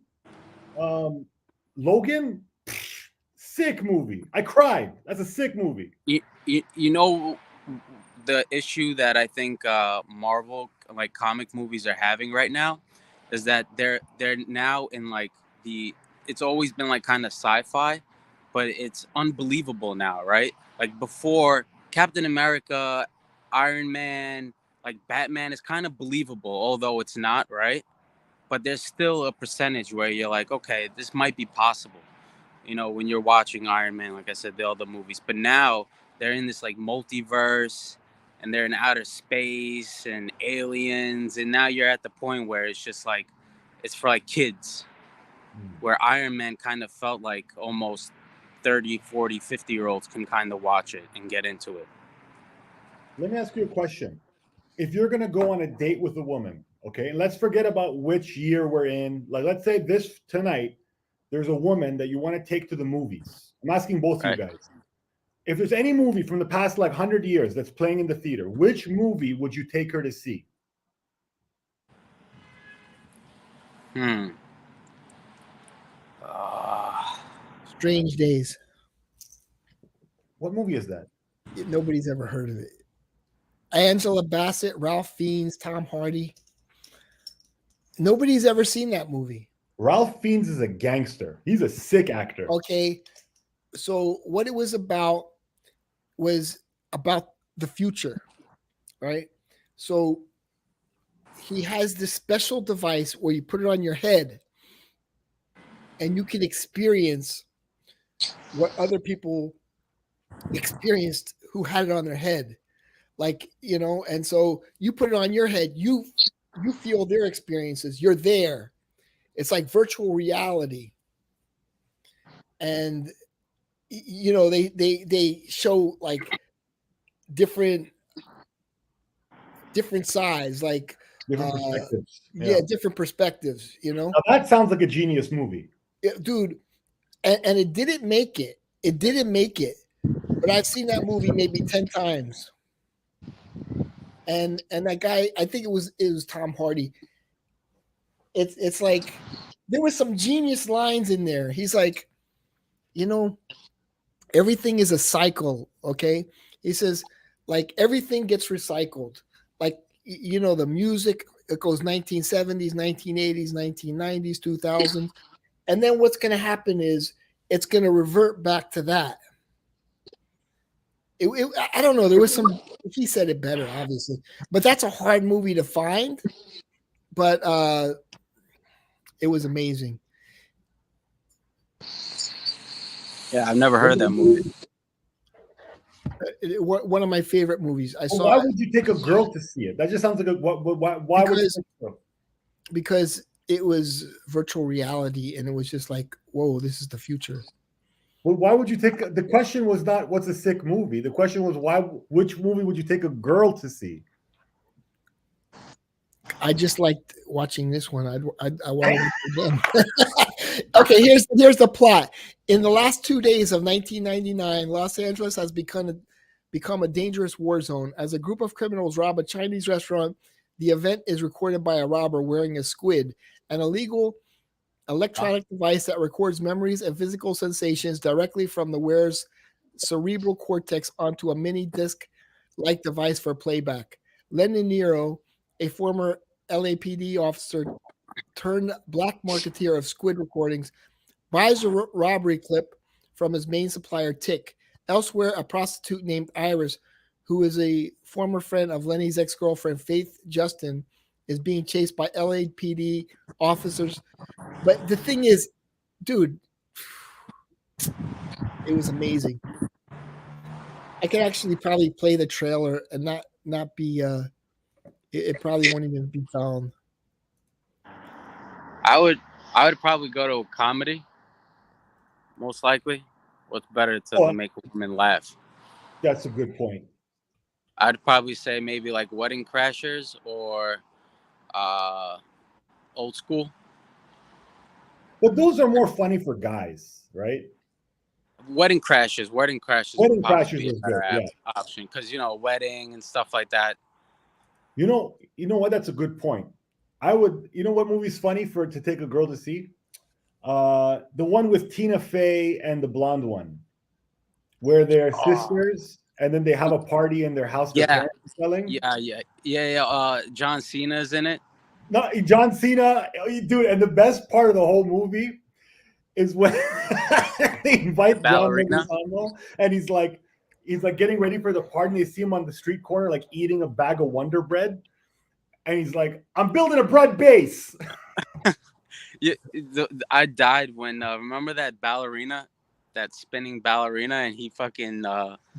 Logan, sick movie. I cried. That's a sick movie. You know the issue that I think Marvel, like comic movies, are having right now is that they're now in like it's always been like kind of sci-fi, but it's unbelievable now, right? Like before, Captain America, Iron Man, like Batman is kind of believable, although it's not, right? But there's still a percentage where you're like, okay, this might be possible, you know, when you're watching Iron Man, like I said, the other movies. But now they're in this like multiverse and they're in outer space and aliens. And now you're at the point where it's just like, it's for like kids. Where Iron Man kind of felt like almost 30, 40, 50-year-olds can kind of watch it and get into it. Let me ask you a question. if you're gonna go on a date with a woman, okay, and let's forget about which year we're in. Like, let's say this tonight, there's a woman that you want to take to the movies. I'm asking both of you guys. If there's any movie from the past like 100 years that's playing in the theater, which movie would you take her to see? Strange Days. What movie is that? Nobody's ever heard of it. Angela Bassett, Ralph Fiennes, Tom Hardy. Nobody's ever seen that movie. Ralph Fiennes is a gangster. He's a sick actor. Okay. So what it was about the future, right? So he has this special device where you put it on your head and you can experience what other people experienced who had it on their head. Like, you know, and so you put it on your head, you feel their experiences, you're there. It's like virtual reality. And you know, they show like different sides, like different perspectives. Yeah, different perspectives, you know. Now that sounds like a genius movie. Yeah, dude. And it didn't make it. It didn't make it. But I've seen that movie maybe 10 times. And that guy, I think it was Tom Hardy. It's like there were some genius lines in there. He's like, you know, everything is a cycle, okay? He says, like, everything gets recycled. Like, you know, the music, it goes 1970s, 1980s, 1990s, 2000s. And then what's going to happen is it's going to revert back to that. I don't know. There was some, he said it better, obviously. But that's a hard movie to find. But it was amazing. Yeah, I've never heard that movie. One of my favorite movies. I saw. Why would you take a girl to see it? That just sounds like a why would you think so? Because it was virtual reality, and it was just like, whoa, this is the future. Well, why would you take? The question was not what's a sick movie. The question was which movie would you take a girl to see? I just liked watching this one. I want to again. Okay, here's the plot. In the last 2 days of 1999, Los Angeles has become a dangerous war zone. As a group of criminals rob a Chinese restaurant, the event is recorded by a robber wearing a squid, an illegal electronic device that records memories and physical sensations directly from the wearer's cerebral cortex onto a mini disc-like device for playback. Len Nero, a former LAPD officer turned black marketeer of squid recordings, buys a robbery clip from his main supplier, Tick. Elsewhere, a prostitute named Iris, who is a former friend of Lenny's ex-girlfriend, Faith Justin, is being chased by LAPD officers. But the thing is, dude, it was amazing. I could actually probably play the trailer and not be it probably won't even be found. I would probably go to a comedy, most likely. What's better to make a woman laugh? That's a good point. I'd probably say maybe like Wedding Crashers or Old School. But those are more funny for guys, right? Wedding Crashers. Wedding Crashers is better good, option because a wedding and stuff like that. You know what? That's a good point. I would. You know what movie's funny to take a girl to see? The one with Tina Fey and the blonde one, where they're sisters and then they have a party in their house. Yeah. Selling. Yeah. John Cena's in it. No, John Cena, dude. And the best part of the whole movie is when they invite John Leguizamo, and he's like getting ready for the party. And they see him on the street corner, like eating a bag of Wonder Bread, and he's like, "I'm building a bread base." Yeah, I died when remember that ballerina, that spinning ballerina, and he fucking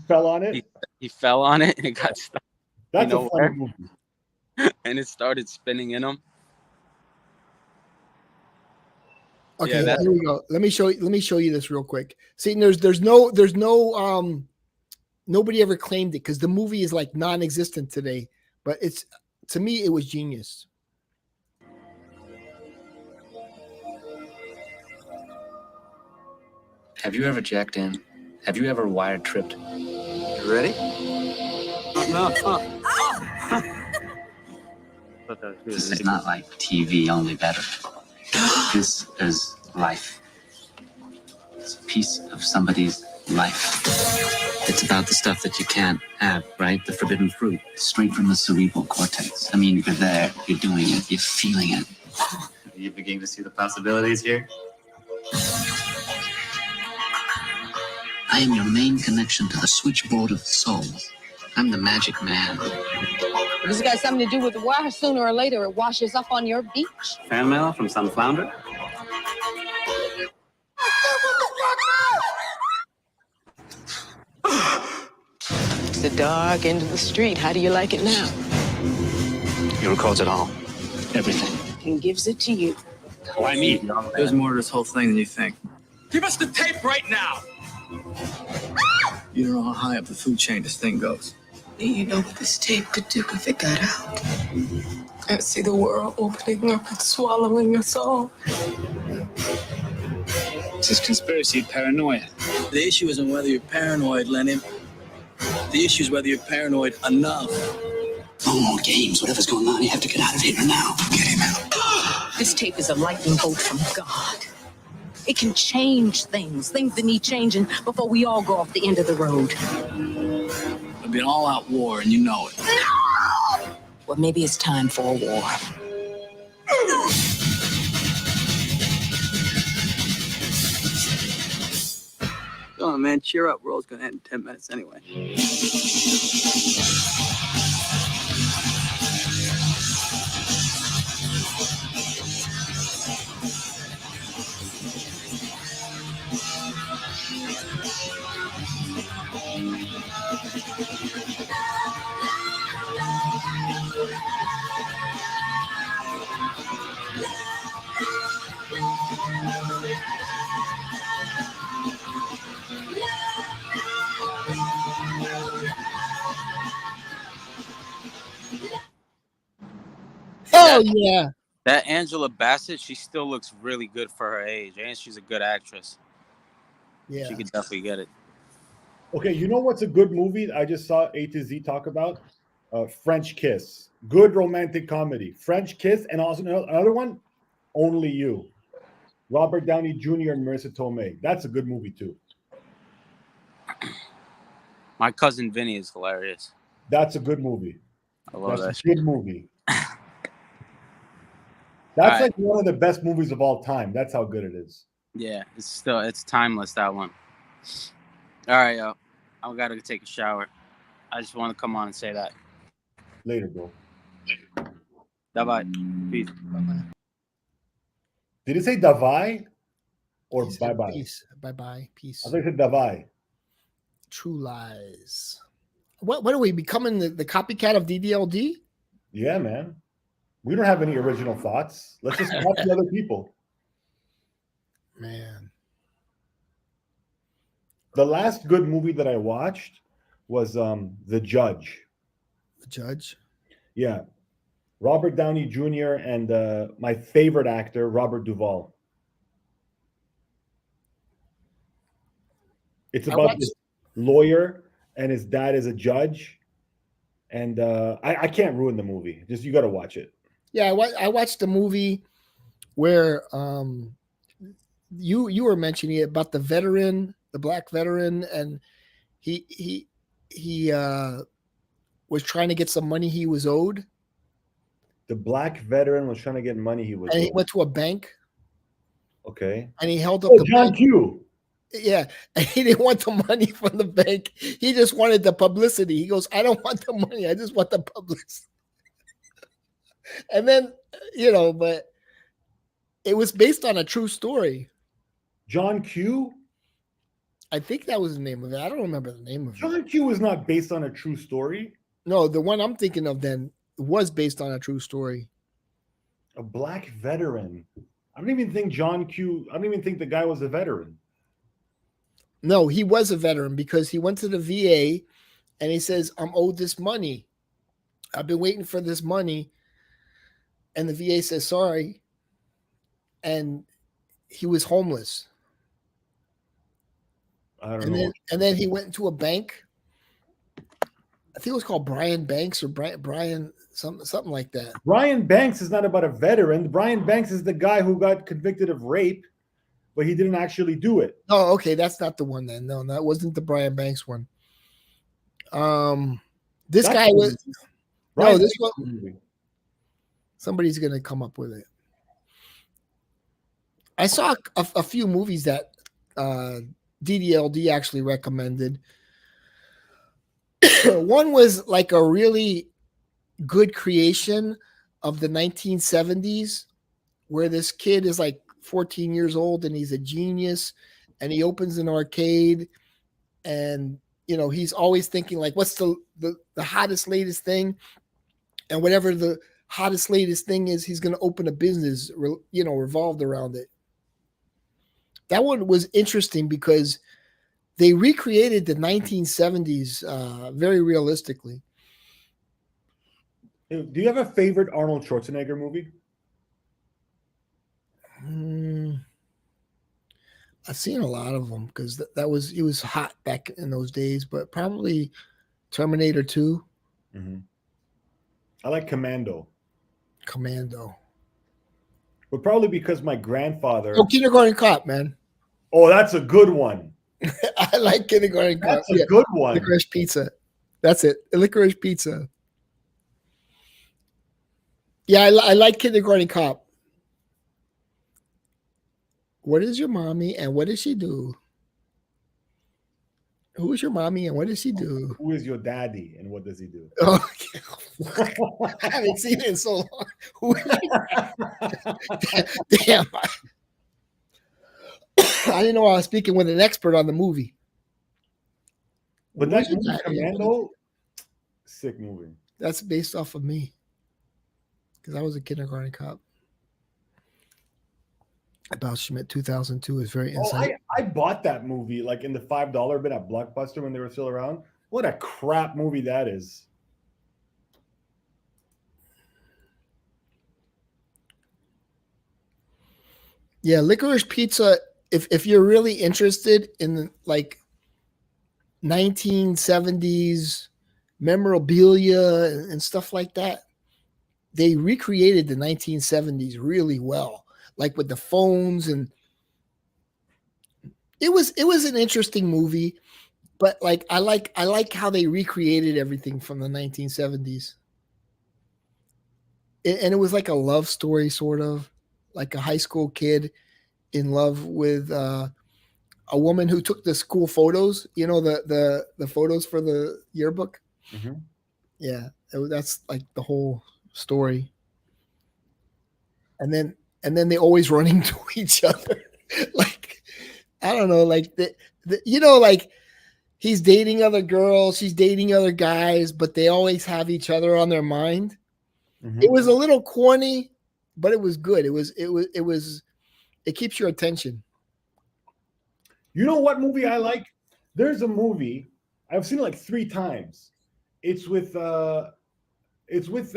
fell on it. He fell on it and it got stuck. That's a funny movie. And it started spinning in him. Okay, here we go. Let me show you this real quick. See, there's no nobody ever claimed it because the movie is like non-existent today. But it's, to me, it was genius. Have you ever jacked in? Have you ever wired tripped? You ready? No. This is not like TV, only better. This is life. It's a piece of somebody's life. It's about the stuff that you can't have, right? The forbidden fruit, straight from the cerebral cortex. I mean, you're there, you're doing it, you're feeling it. Are you beginning to see the possibilities here? I am your main connection to the switchboard of the soul. I'm the magic man. This got something to do with the wire. Sooner or later, it washes up on your beach. Fan mail from some flounder? It's the dark end of the street. How do you like it now? He records it all. Everything. And gives it to you. Why me? There's more to this whole thing than you think. Give us the tape right now! You don't know how high up the food chain this thing goes. You know what this tape could do if it got out? I see the world opening up and swallowing us all. This is conspiracy paranoia. The issue isn't whether you're paranoid, Lenny. The issue is whether you're paranoid enough. No more games. Whatever's going on, you have to get out of here now. Get him out. This tape is a lightning bolt from God. It can change things that need changing before we all go off the end of the road. It'll be an all-out war, and you know it. No! Well, maybe it's time for a war. Come on, man, cheer up. World's gonna end in 10 minutes anyway. Oh yeah, That Angela Bassett, she still looks really good for her age, and she's a good actress. yeah. She could definitely get it. Okay, you know what's a good movie I just saw A to Z talk about? French Kiss. Good romantic comedy. French Kiss, and also another one, Only You. Robert Downey Jr. and Marissa Tomei. That's a good movie too. My cousin Vinny is hilarious. That's a good movie. I love That's that. a good movie. That's All right. like one of the best movies of all time. That's how good it is. Yeah, it's timeless, that one. All right, yo. I gotta take a shower. I just want to come on and say that. Later, bro. Bye-bye. Peace. Did it say Davai or He said bye bye? Peace. Bye-bye. Peace. I think it said Davai. True Lies. What are we becoming, the copycat of DDLD? Yeah, man. We don't have any original thoughts. Let's just copy other people. Man. The last good movie that I watched was The Judge. The Judge. Yeah. Robert Downey Jr. and my favorite actor, Robert Duvall. It's I about watched- this lawyer and his dad is a judge. And I can't ruin the movie. Just you got to watch it. Yeah, I watched the movie where you were mentioning it about the veteran, the black veteran, and he was trying to get some money he was owed, The black veteran was trying to get money. He was and he went to a bank okay. and he held up Oh, the John bank. Q. Yeah, and he didn't want the money from the bank. He just wanted the publicity. He goes, "I don't want the money. I just want the publicity." And then, but it was based on a true story. John Q. I think that was the name of it. I don't remember the name of it. John Q is not based on a true story. No, the one I'm thinking of then was based on a true story. A black veteran. I don't even think John Q. I don't even think the guy was a veteran. No, he was a veteran because he went to the VA and he says, "I'm owed this money." I've been waiting for this money. And the VA says sorry. And he was homeless. I don't And know. then he went into a bank. I think it was called Brian Banks or Brian something like that. Brian Banks is not about a veteran. Brian Banks is the guy who got convicted of rape, but he didn't actually do it. Oh, okay, that's not the one then. No, that wasn't the Brian Banks one. This That's guy the was Brian no, this Banks one. movie. Somebody's gonna come up with it. I saw a few movies that DDLD actually recommended. One was like a really good creation of the 1970s, where this kid is like 14 years old and he's a genius, and he opens an arcade, and he's always thinking like, what's the hottest, latest thing, and whatever the hottest, latest thing is, he's going to open a business, revolved around it. That one was interesting because they recreated the 1970s very realistically. Do you have a favorite Arnold Schwarzenegger movie? I've seen a lot of them because he was hot back in those days, but probably Terminator 2. Mm-hmm. I like Commando. But probably because my grandfather. Oh, Kindergarten Cop, man. Oh, that's a good one. I like Kindergarten Cop. That's a good one. Licorice Pizza. That's it. Licorice Pizza. Yeah, I like Kindergarten Cop. What is your mommy and what does she do? Who is your mommy and what does she do? Who is your daddy and what does he do? Oh, I haven't seen it in so long. Damn. I didn't know I was speaking with an expert on the movie. But that movie, Commando, sick movie. That's based off of me because I was a kindergarten cop. About Schmidt 2002 is very insane. I bought that movie like in the $5 bin at Blockbuster when they were still around. What a crap movie that is. Yeah, Licorice Pizza. If you're really interested in like 1970s memorabilia and stuff like that, they recreated the 1970s really well, like with the phones, and it was an interesting movie. But like I like how they recreated everything from the 1970s, and it was like a love story, sort of like a high school kid in love with a woman who took the school photos, the photos for the yearbook. Mm-hmm. Yeah, that's like the whole story. And then they always run into each other. Like, I don't know, like like he's dating other girls, she's dating other guys, but they always have each other on their mind. Mm-hmm. It was a little corny, but it was good. It keeps your attention. You know what movie I like? There's a movie I've seen it like 3 times. It's with the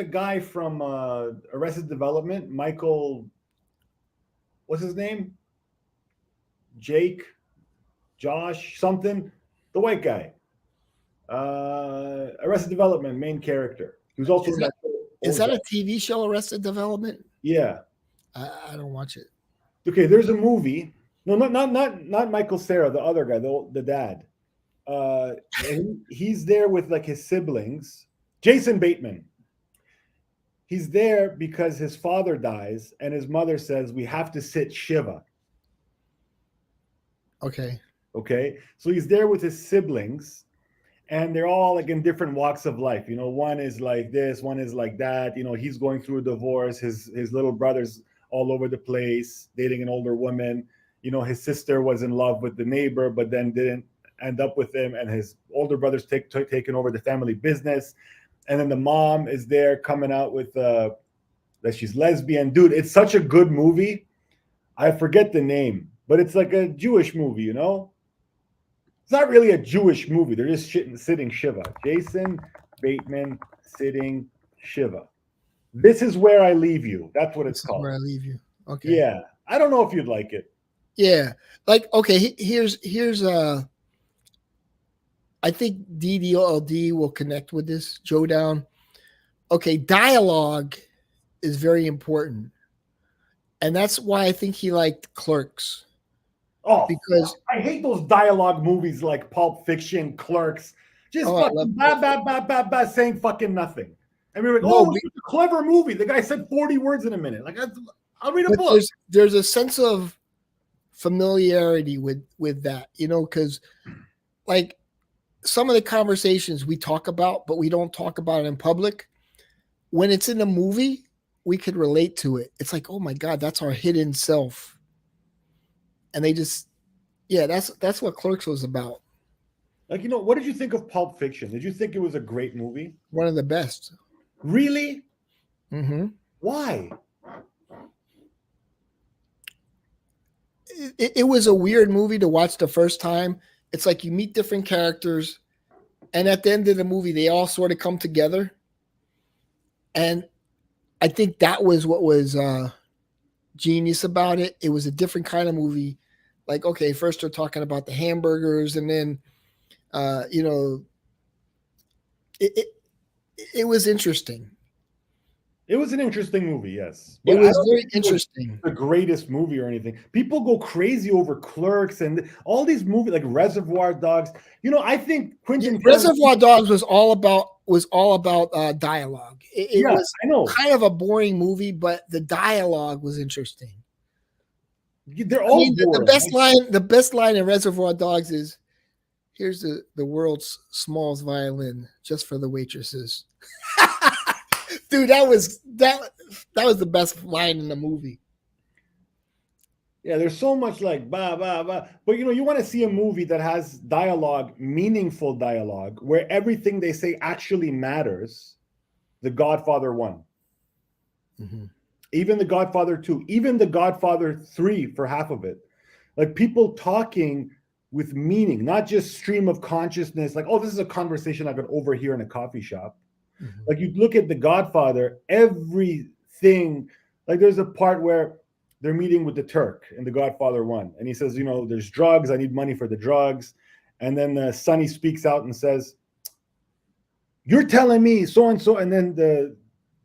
guy from Arrested Development, Michael. What's his name? Jake, Josh, something. The white guy. Arrested Development, main character. He was also is that a TV show, Arrested Development? Yeah. I don't watch it. Okay, there's a movie. No, not Michael Cera, the other guy, the dad. He's there with like his siblings. Jason Bateman. He's there because his father dies, and his mother says we have to sit Shiva. Okay. So he's there with his siblings, and they're all like in different walks of life. One is like this, one is like that. He's going through a divorce. His little brother's all over the place, dating an older woman. His sister was in love with the neighbor, but then didn't end up with him. And his older brother's taken over the family business. And then the mom is there coming out with that she's lesbian. Dude, it's such a good movie. I forget the name, but it's like a Jewish movie, It's not really a Jewish movie. They're just sitting Shiva. Jason Bateman sitting Shiva. This is where I leave you. That's what it's This is called. where I leave you. Okay. Yeah. I don't know if you'd like it. Yeah. Like, okay, here's I think DDLD will connect with this. Joe Down. Okay, dialogue is very important. And that's why I think he liked Clerks. Oh, Because I hate those dialogue movies like Pulp Fiction, Clerks. Just Oh, I love fucking ba saying fucking nothing. And we were like, No, oh, it's a clever movie. The guy said 40 words in a minute. Like, I'll read a but book. there's a sense of familiarity with that, because like some of the conversations we talk about, but we don't talk about it in public. When it's in a movie, we could relate to it. It's like, oh my God, that's our hidden self. And they just, yeah, that's what Clerks was about. Like, what did you think of Pulp Fiction? Did you think it was a great movie? One of the best. Really? Mm-hmm. Why? It was a weird movie to watch the first time. It's like you meet different characters, and at the end of the movie, they all sort of come together. And I think that was what was genius about it. It was a different kind of movie. Like, okay, first they're talking about the hamburgers, and then, it was interesting. It was an interesting movie, yes. It was very interesting. The greatest movie or anything. People go crazy over Clerks and all these movies like Reservoir Dogs. I think Quentin Reservoir Dogs was all about dialogue. It was I know. kind of a boring movie, but the dialogue was interesting. They're all boring. The best line in Reservoir Dogs is, "Here's the world's smallest violin just for the waitresses." Dude, that was the best line in the movie. Yeah, there's so much like bah bah bah. But you want to see a movie that has dialogue, meaningful dialogue, where everything they say actually matters. The Godfather 1. Mm-hmm. Even The Godfather 2, even The Godfather 3 for half of it. Like people talking with meaning, not just stream of consciousness, like, oh, this is a conversation I could overhear in a coffee shop. Mm-hmm. Like you look at The Godfather, everything, like there's a part where they're meeting with the Turk in The Godfather 1. And he says, there's drugs. I need money for the drugs. And then Sonny speaks out and says, you're telling me so-and-so. And then the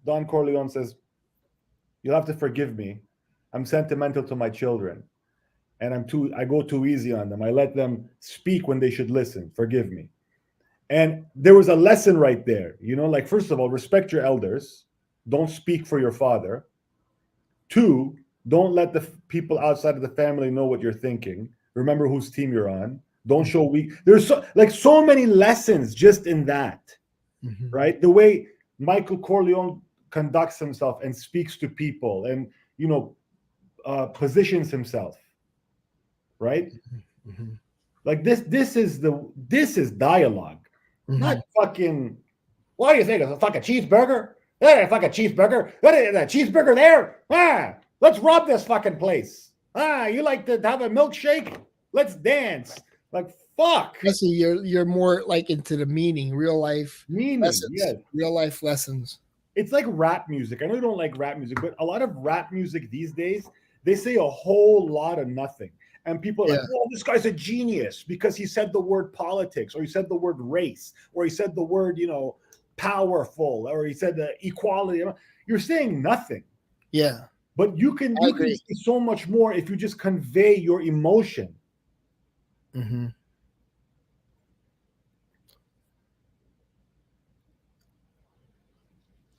Don Corleone says, you'll have to forgive me. I'm sentimental to my children. And I go too easy on them. I let them speak when they should listen. Forgive me. And there was a lesson right there. Like, first of all, respect your elders. Don't speak for your father. 2, don't let the people outside of the family know what you're thinking. Remember whose team you're on. Don't show weak. There's so many lessons just in that, mm-hmm. right? The way Michael Corleone conducts himself and speaks to people and, positions himself, right? Mm-hmm. Like this is dialogue, mm-hmm. not fucking, what do you think? It's a fucking cheeseburger? That fucking cheeseburger? What is that cheeseburger there? Let's rob this fucking place. You like to have a milkshake? Let's dance. Like, fuck. Jesse, you're more like into the real life lessons. Yes. Real life lessons. It's like rap music. I know you don't like rap music, but a lot of rap music these days, they say a whole lot of nothing. And people are like, oh, this guy's a genius because he said the word politics, or he said the word race, or he said the word, powerful, or he said equality. You're saying nothing. Yeah. But you can say so much more if you just convey your emotion. Mm-hmm.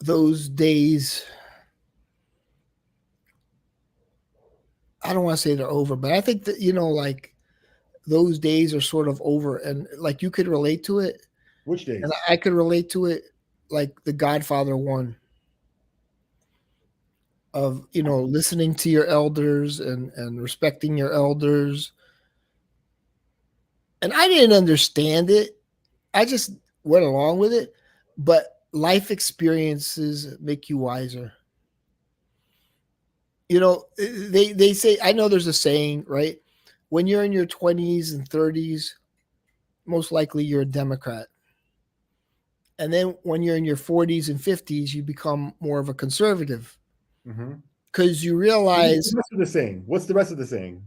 Those days, I don't want to say they're over, but I think that, like those days are sort of over, and like you could relate to it. Which days? And I could relate to it, like The Godfather 1. Of, listening to your elders and respecting your elders. And I didn't understand it. I just went along with it. But life experiences make you wiser. They say, I know there's a saying, right? When you're in your 20s and 30s, most likely you're a Democrat. And then when you're in your 40s and 50s, you become more of a conservative because you realize. What's the rest of the saying? What's the rest of the saying?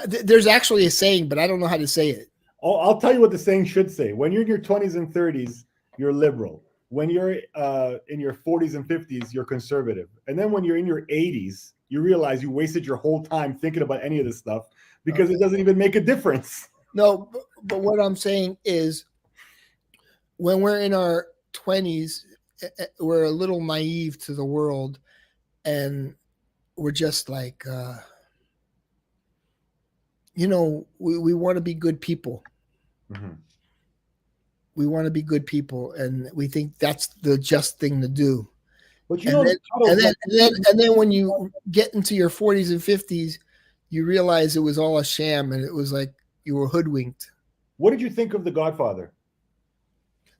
There's actually a saying, but I don't know how to say it. I'll tell you what the saying should say. When you're in your 20s and 30s, you're liberal. When you're in your 40s and 50s, you're conservative. And then when you're in your 80s, you realize you wasted your whole time thinking about any of this stuff because it doesn't even make a difference. No, but what I'm saying is when we're in our 20s, we're a little naive to the world and we're just like, we want to be good people. We want to be good people, and we think that's the just thing to do. But and then when you get into your 40s and 50s, you realize it was all a sham, and it was like you were hoodwinked. What did you think of The Godfather?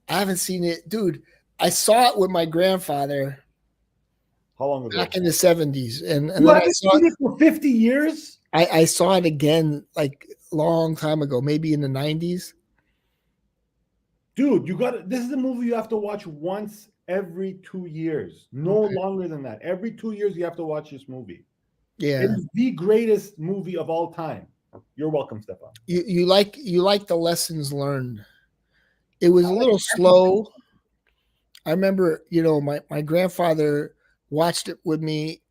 I haven't seen it, dude. I saw it with my grandfather. How long ago? Back in the 70s, and you then haven't seen it for 50 years. I saw it again like a long time ago, maybe in the 90s. Dude, this is a movie you have to watch once every 2 years. No longer than that. Every 2 years you have to watch this movie. Yeah. It is the greatest movie of all time. You're welcome, Stefan. You like the lessons learned. It was a little slow. I remember, my grandfather watched it with me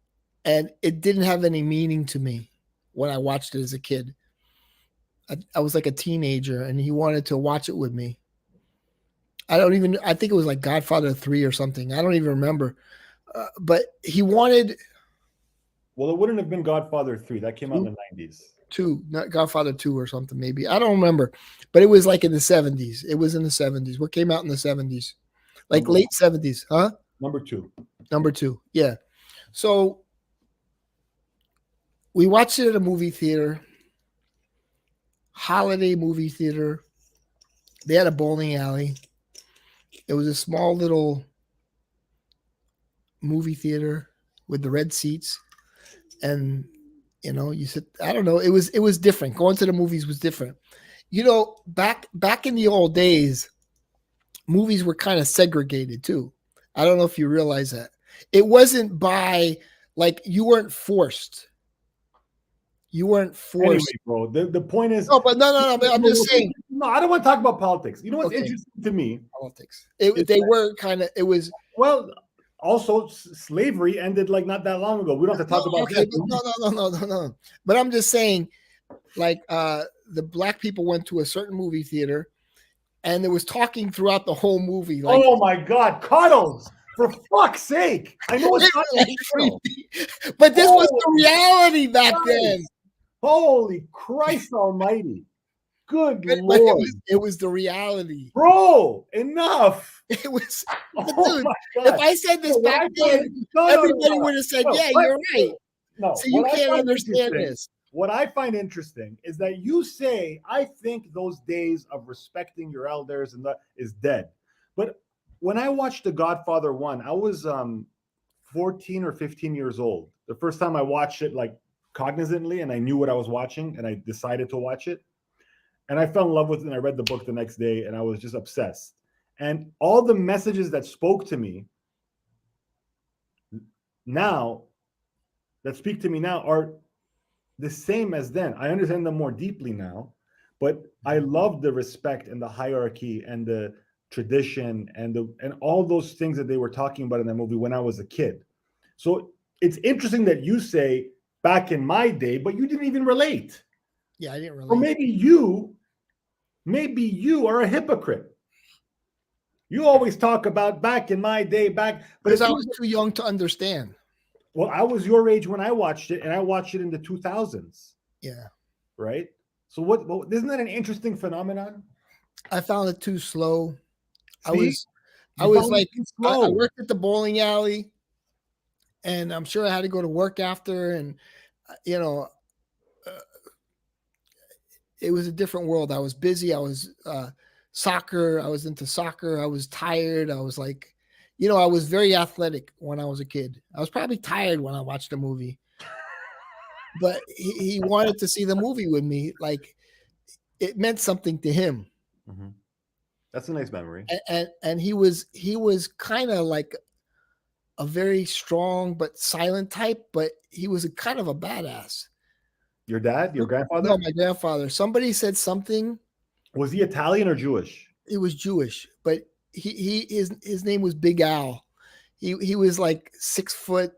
and it didn't have any meaning to me when I watched it as a kid. I was like a teenager and he wanted to watch it with me. I think it was like Godfather 3 or something. I don't even remember. But he wanted. Well, it wouldn't have been Godfather 3. That came out in the 90s. 2, not Godfather 2 or something, maybe. I don't remember. But it was like in the 70s. It was in the 70s. What came out in the 70s? Like late 70s, huh? Number 2. Number 2, yeah. So we watched it at a movie theater, holiday movie theater. They had a bowling alley. It was a small little movie theater with the red seats. And, you said, I don't know. It was different. Going to the movies was different. Back in the old days, movies were kind of segregated too. I don't know if you realize that. It wasn't by, like, you weren't forced. You weren't forced. Anyway, bro, the point is. No, but no. But I'm just saying. No, I don't want to talk about politics. You know what's interesting to me? Politics. It was. Well, also slavery ended like not that long ago. We don't have to talk about that. No. But I'm just saying, like, the black people went to a certain movie theater, and there was talking throughout the whole movie. Like, oh my God, Cuddles! For fuck's sake! I know it's not but this was the reality back then. Holy Christ Almighty! Good Lord! It was the reality, bro. Enough. It was. Oh dude, my God. If I said this back then, everybody would have said, "Yeah, you're right." No, so you can't understand this. What I find interesting is that you say, "I think those days of respecting your elders and that is dead." But when I watched The Godfather 1, I was 14 or 15 years old. The first time I watched it, like, cognizantly, and I knew what I was watching, and I decided to watch it. And I fell in love with it, and I read the book the next day, and I was just obsessed. And all the messages that spoke to me now, that speak to me now, are the same as then. I understand them more deeply now, but I love the respect and the hierarchy and the tradition and all those things that they were talking about in that movie when I was a kid. So it's interesting that you say back in my day, but you didn't even relate. Yeah, I didn't relate. Or maybe you are a hypocrite. You always talk about back in my day, but because I was too young to understand. Well, I was your age when I watched it, and I watched it in the 2000s. Yeah. Right? So what isn't that an interesting phenomenon? I found it too slow. See? I was like, I worked at the bowling alley, and I'm sure I had to go to work after, and it was a different world. I was busy. I was soccer. I was into soccer. I was tired. I was like, I was very athletic when I was a kid. I was probably tired when I watched the movie, but he wanted to see the movie with me. Like, it meant something to him. Mm-hmm. That's a nice memory. And he was kind of like a very strong but silent type, but he was a kind of a badass. Your dad, your grandfather? No, my grandfather. Somebody said something. Was he Italian or Jewish? He was Jewish, but his name was Big Al. He was like 6'5"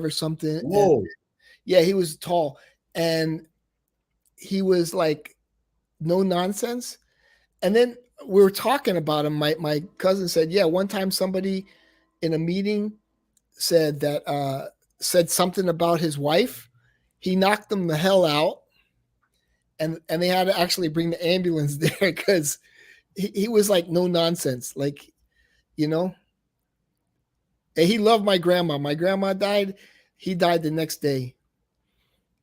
or something. Whoa. And, yeah, he was tall, and he was like no nonsense. And then we were talking about him. My cousin said, yeah, one time somebody in a meeting said that said something about his wife. He knocked them the hell out, and they had to actually bring the ambulance there because he was like no nonsense, like, you know. And he loved my grandma. My grandma died. He died the next day.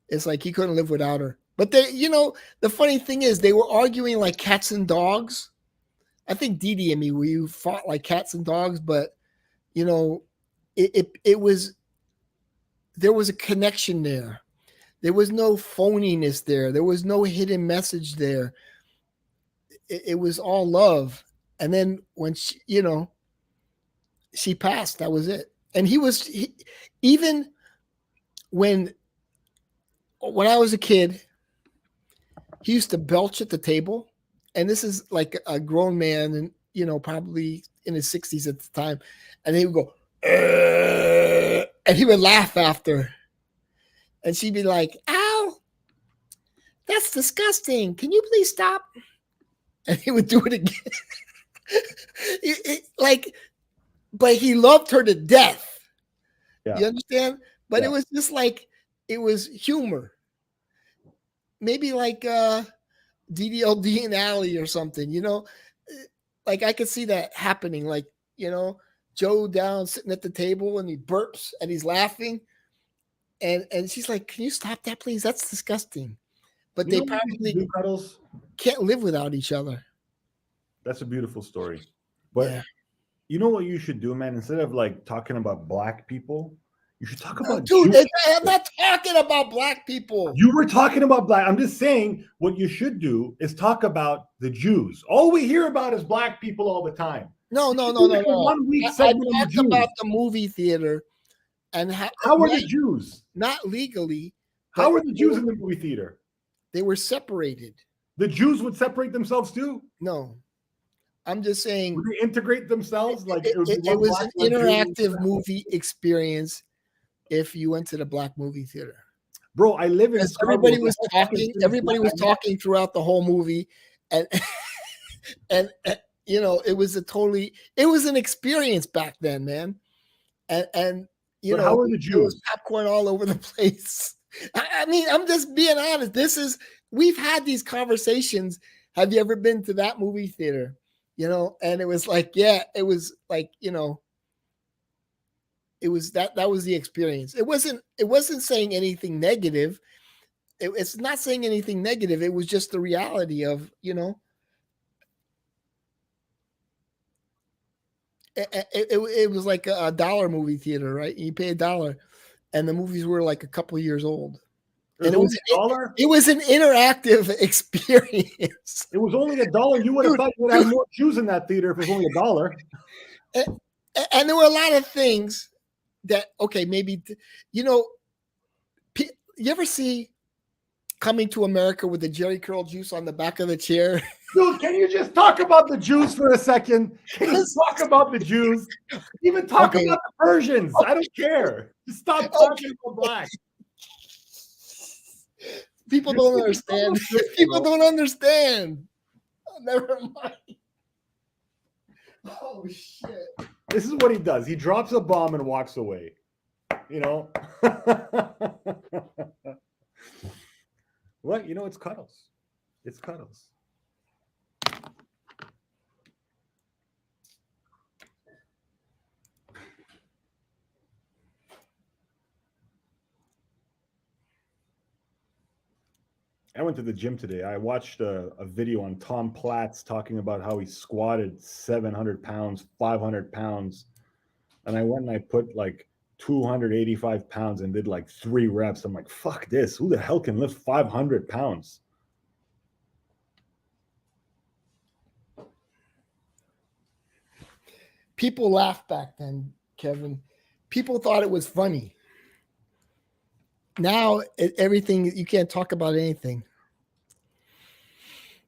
It's like he couldn't live without her. But they, you know, the funny thing is they were arguing like cats and dogs. I think Dee and me, we fought like cats and dogs, but you know, it was, there was a connection there. There was no phoniness there. There was no hidden message there. It was all love. And then when she, you know, she passed, that was it. And even when I was a kid, he used to belch at the table. And this is like a grown man, and you know, probably in his 60s at the time. And he would go, and he would laugh after. And she'd be like, ow, that's disgusting. Can you please stop? And he would do it again. Like, but he loved her to death. Yeah. You understand? But it was just like, it was humor. Maybe like DDLD and Allie or something, you know? Like I could see that happening. Like, you know, Joe down sitting at the table and he burps and he's laughing. And she's like, can you stop that, please? That's disgusting. But they probably can't live without each other. That's a beautiful story. But you know what you should do, man? Instead of like talking about black people, you should talk about dude. I'm not talking about black people. You were talking about black. I'm just saying what you should do is talk about the Jews. All we hear about is black people all the time. No. I talked about the movie theater. And how are the Jews? Not legally. How are the Jews in the movie theater? They were separated. The Jews would separate themselves too? No. I'm just saying. Would they integrate themselves? Like it was an interactive movie experience if you went to the black movie theater. Bro, I live in everybody was talking throughout the whole movie. And you know, it was an experience back then, man. And you know, how are the Jews? There was popcorn all over the place. I mean, I'm just being honest. We've had these conversations. Have you ever been to that movie theater? You know, and it was like, it was like, you know, it was that was the experience. It wasn't saying anything negative. It's not saying anything negative. It was just the reality of, you know, it was like a $1 movie theater, right? You pay $1, and the movies were like a couple years old. And it was an interactive experience. It was only $1. You would have thought you would have more Jews in that theater if it was only $1. And there were a lot of things that, okay, maybe, you know, you ever see Coming to America with the Jerry curl juice on the back of the chair? Dude, can you just talk about the Jews for a second? Can you talk about the Jews? Even talk about the Persians. I don't care. Just stop talking about black. People don't understand. People don't understand. Oh, never mind. Oh, shit. This is what he does. He drops a bomb and walks away. You know? Well, you know, it's Cuddles. It's Cuddles. I went to the gym today. I watched a video on Tom Platz talking about how he squatted 700 pounds, 500 pounds. And I went and I put like 285 pounds and did like 3 reps. I'm like, fuck this. Who the hell can lift 500 pounds? People laughed back then, Kevin. People thought it was funny. Now everything, you can't talk about anything.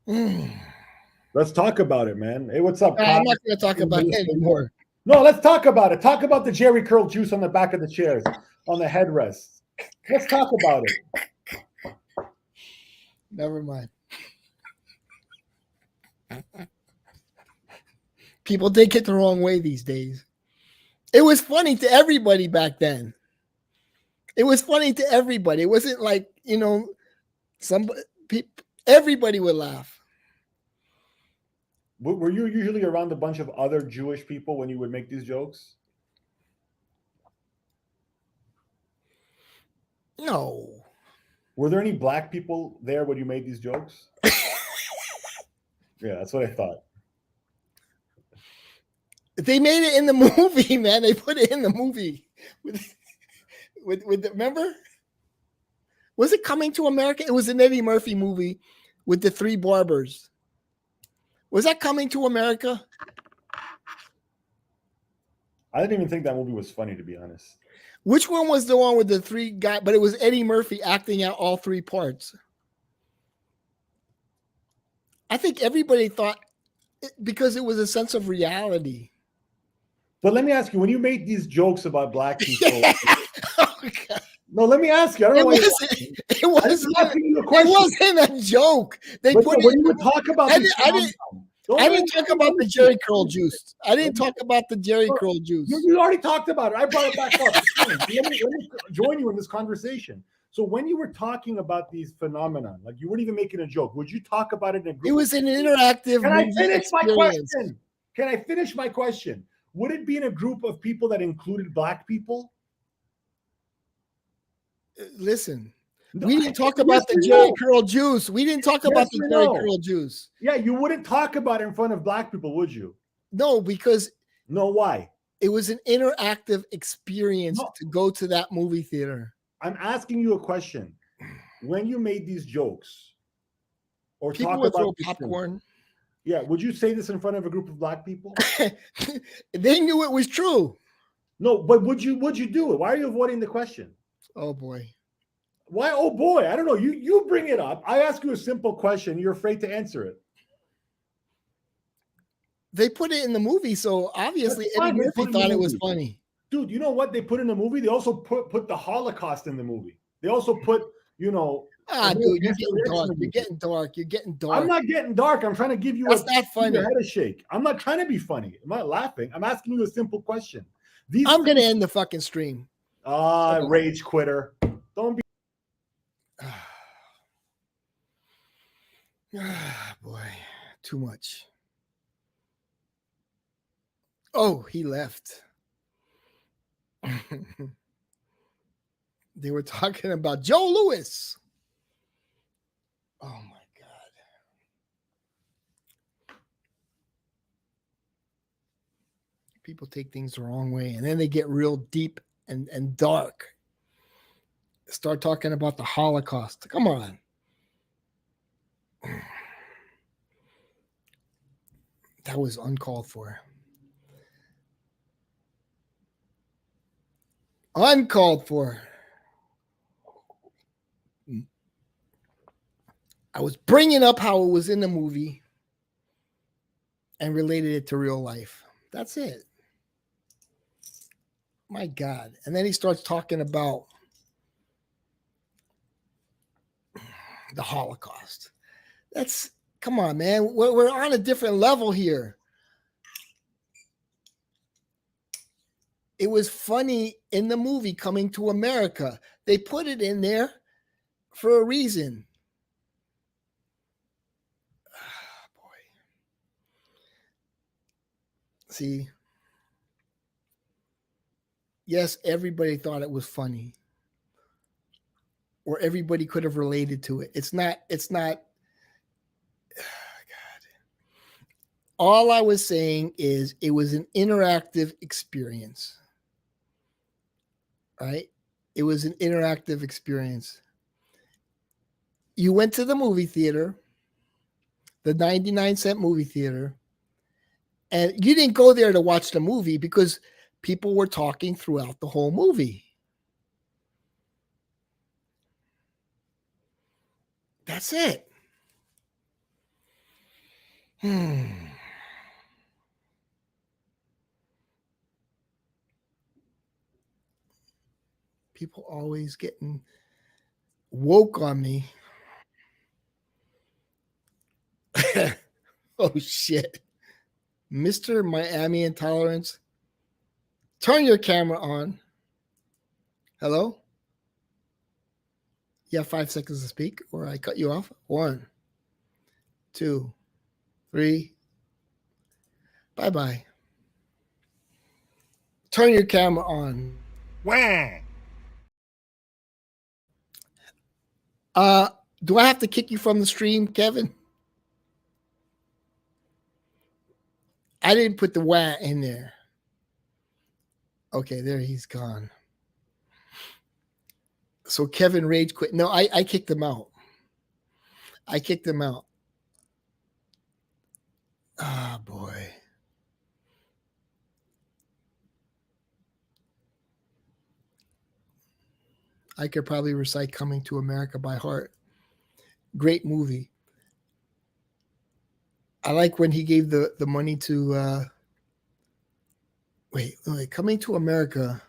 Let's talk about it, man. Hey, what's up? I'm not going to talk about it anymore. No, let's talk about it. Talk about the Jerry curl juice on the back of the chairs, on the headrests. Let's talk about it. Never mind. People take it the wrong way these days. It was funny to everybody back then. It was funny to everybody. It wasn't like, everybody would laugh. Were you usually around a bunch of other Jewish people when you would make these jokes? No. Were there any black people there when you made these jokes? Yeah, that's what I thought. They made it in the movie, man. They put it in the movie. Remember? Was it Coming to America? It was an Eddie Murphy movie with the three barbers. Was that Coming to America? I didn't even think that movie was funny, to be honest. Which one was the one with the three guys? But it was Eddie Murphy acting out all three parts. I think everybody thought because it was a sense of reality. But let me ask you, when you made these jokes about black people, no, let me ask you. I don't know why it wasn't a joke. They put when you would talk about I didn't talk about the Jerry curl juice. I didn't talk about the Jerry curl juice. You already talked about it. I brought it back up. let me join you in this conversation. So when you were talking about these phenomena, like you weren't even making a joke, would you talk about it in a group? It was an interactive. Can I finish my question? Can I finish my question? Would it be in a group of people that included black people? Listen, we didn't talk about the Jerry curl juice. We didn't talk about the Jerry curl juice. Yeah, you wouldn't talk about it in front of black people, would you? No, because why? It was an interactive experience to go to that movie theater. I'm asking you a question. When you made these jokes, or people talk would about throw popcorn. Yeah, would you say this in front of a group of black people? They knew it was true. No, but would you do it? Why are you avoiding the question? Oh boy. Why? Oh boy, I don't know. You bring it up. I ask you a simple question. You're afraid to answer it. They put it in the movie, so obviously Eddie Murphy thought it was funny. Dude, you know what they put in the movie? They also put the Holocaust in the movie. They also put, dude, you're getting dark. You're getting dark. You're getting dark. I'm not getting dark. I'm trying to give you That's not funny. Your head a shake. I'm not trying to be funny. I'm not laughing. I'm asking you a simple question. I'm gonna end the fucking stream. Rage quitter. Don't be. Boy, too much. Oh, he left. They were talking about Joe Louis. Oh my God. People take things the wrong way, and then they get real deep and dark. Start talking about the Holocaust. Come on. That was uncalled for. Uncalled for. I was bringing up how it was in the movie and related it to real life. That's it. My God. And then he starts talking about the Holocaust. Come on, man. We're on a different level here. It was funny in the movie Coming to America. They put it in there for a reason. Oh, boy. See? Yes, everybody thought it was funny. Or everybody could have related to it. It's not. God. All I was saying is it was an interactive experience. Right? It was an interactive experience. You went to the movie theater, the 99-cent movie theater, And you didn't go there to watch the movie because people were talking throughout the whole movie. That's it. People always getting woke on me. Oh shit. Mr. Miami Intolerance. Turn your camera on. Hello? You have 5 seconds to speak, or I cut you off. 1, 2, 3. Bye-bye. Turn your camera on. Wah. Do I have to kick you from the stream, Kevin? I didn't put the wah in there. Okay, there he's gone. So Kevin rage quit. No, I kicked him out. I kicked him out. Ah, boy. I could probably recite Coming to America by heart. Great movie. I like when he gave the money to wait, Coming to America.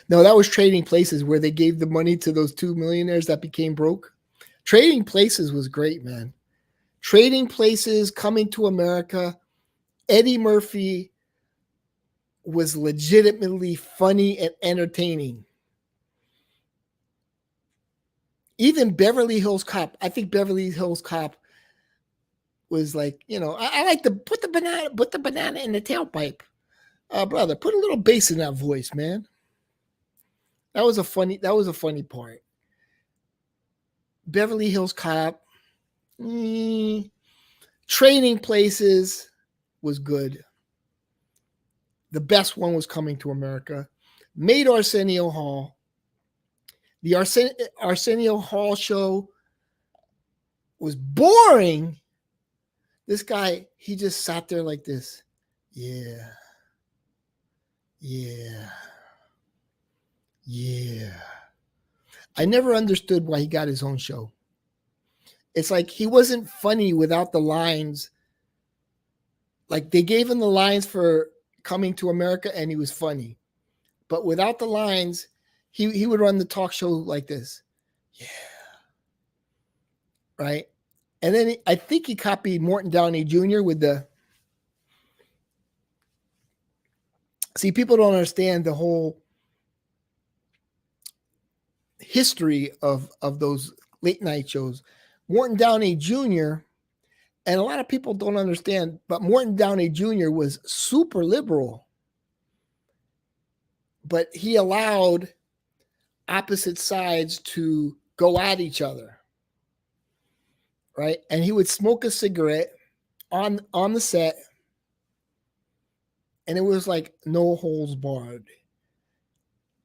No, that was Trading Places, where they gave the money to those 2 millionaires that became broke. Trading Places was great, man. Trading Places, Coming to America. Eddie Murphy was legitimately funny and entertaining. Even Beverly Hills Cop. I think Beverly Hills Cop was like, I like to put the banana in the tailpipe. Brother, put a little bass in that voice, man. That was a funny part. Beverly Hills Cop. Trading Places was good. The best one was Coming to America. Made Arsenio Hall. The Arsenio Hall show was boring. This guy, he just sat there like this. Yeah. I never understood why he got his own show. It's like he wasn't funny without the lines. Like they gave him the lines for Coming to America and he was funny. But without the lines, he would run the talk show like this. Yeah. Right? And then I think he copied Morton Downey Jr. with the... See, people don't understand the whole history of those late night shows. Morton Downey Jr., and a lot of people don't understand, but Morton Downey Jr. was super liberal. But he allowed opposite sides to go at each other. Right? And he would smoke a cigarette on the set. And it was like no holds barred.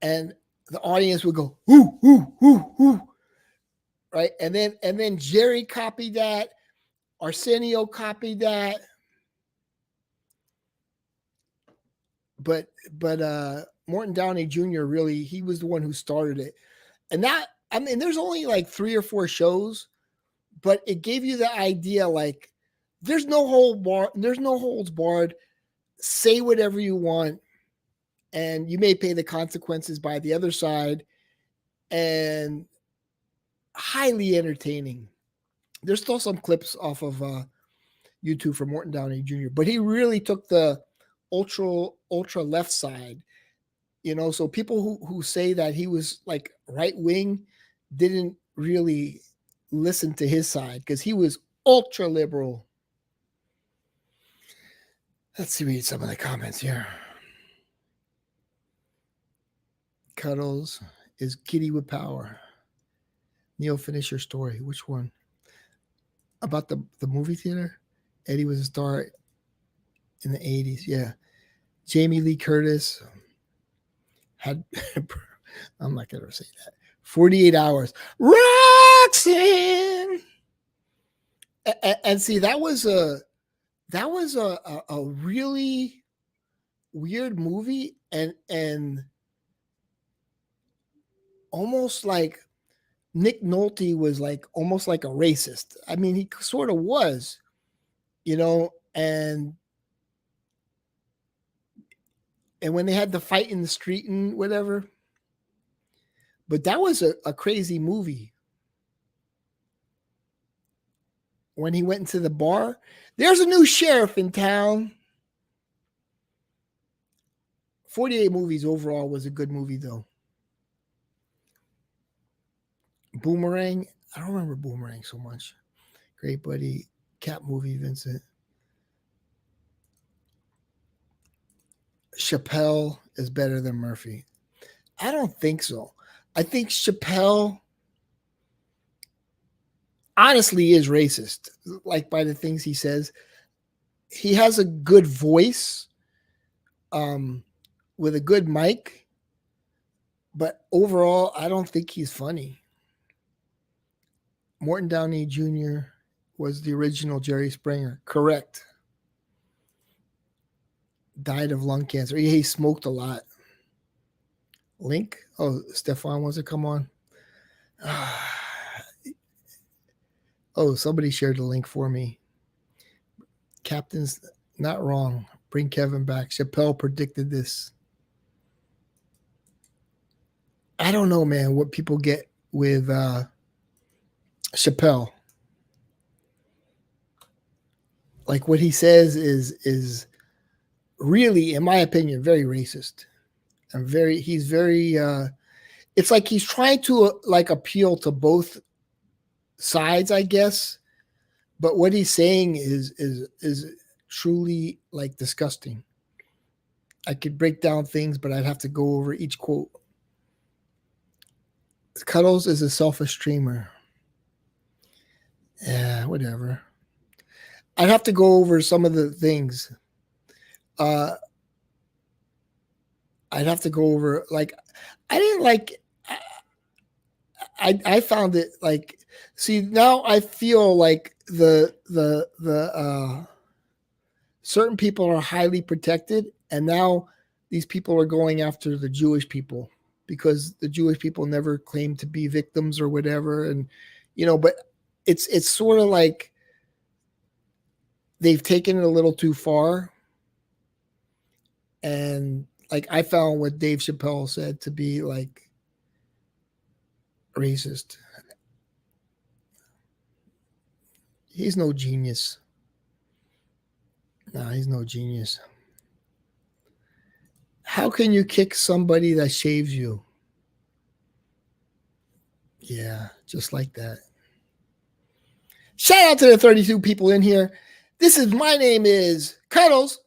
And the audience would go, ooh, ooh, ooh, ooh. Right? And then Jerry copied that. Arsenio copied that. But Morton Downey Jr. really, he was the one who started it. And that, I mean, there's only like 3 or 4 shows, but it gave you the idea like there's no holds barred. Say whatever you want, and you may pay the consequences by the other side. And highly entertaining. There's still some clips off of YouTube from Morton Downey Jr., but he really took the ultra left side. So people who say that he was like right wing didn't really listen to his side because he was ultra liberal. Let's read some of the comments here. Cuddles is Kitty with power. Neil, finish your story. Which one? About the movie theater? Eddie was a star in the 80s. Yeah. Jamie Lee Curtis had, I'm not going to say that. 48 hours. Roxanne! And see, that was that was a really weird movie, and almost like Nick Nolte was like almost like a racist. I mean, he sort of was, and when they had the fight in the street and whatever. But that was a crazy movie. When he went into the bar, there's a new sheriff in town. 48 Movies overall was a good movie, though. Boomerang. I don't remember Boomerang so much. Great Buddy. Cat movie, Vincent. Chappelle is better than Murphy. I don't think so. I think Chappelle honestly is racist, like by the things he says. He has a good voice with a good mic, but overall, I don't think he's funny. Morton Downey Jr. was the original Jerry Springer. Correct. Died of lung cancer. He smoked a lot. Link? Oh, Stefan wants to come on. Oh, somebody shared the link for me. Captain's not wrong. Bring Kevin back. Chappelle predicted this. I don't know, man, what people get with Chappelle. Like what he says is really, in my opinion, very racist. And he's very it's like he's trying to like appeal to both sides, I guess. But what he's saying is truly like disgusting. I could break down things, but I'd have to go over each quote. Cuddles is a selfish streamer. Yeah, whatever. I'd have to go over some of the things. I'd have to go over, like, I didn't like, I found it like, see, now I feel like the certain people are highly protected, and now these people are going after the Jewish people because the Jewish people never claimed to be victims or whatever. And, but it's sort of like they've taken it a little too far. And like, I found what Dave Chappelle said to be like racist. He's no genius. No, he's no genius. How can you kick somebody that shaves you? Yeah, just like that. Shout out to the 32 people in here. My name is Cuddles.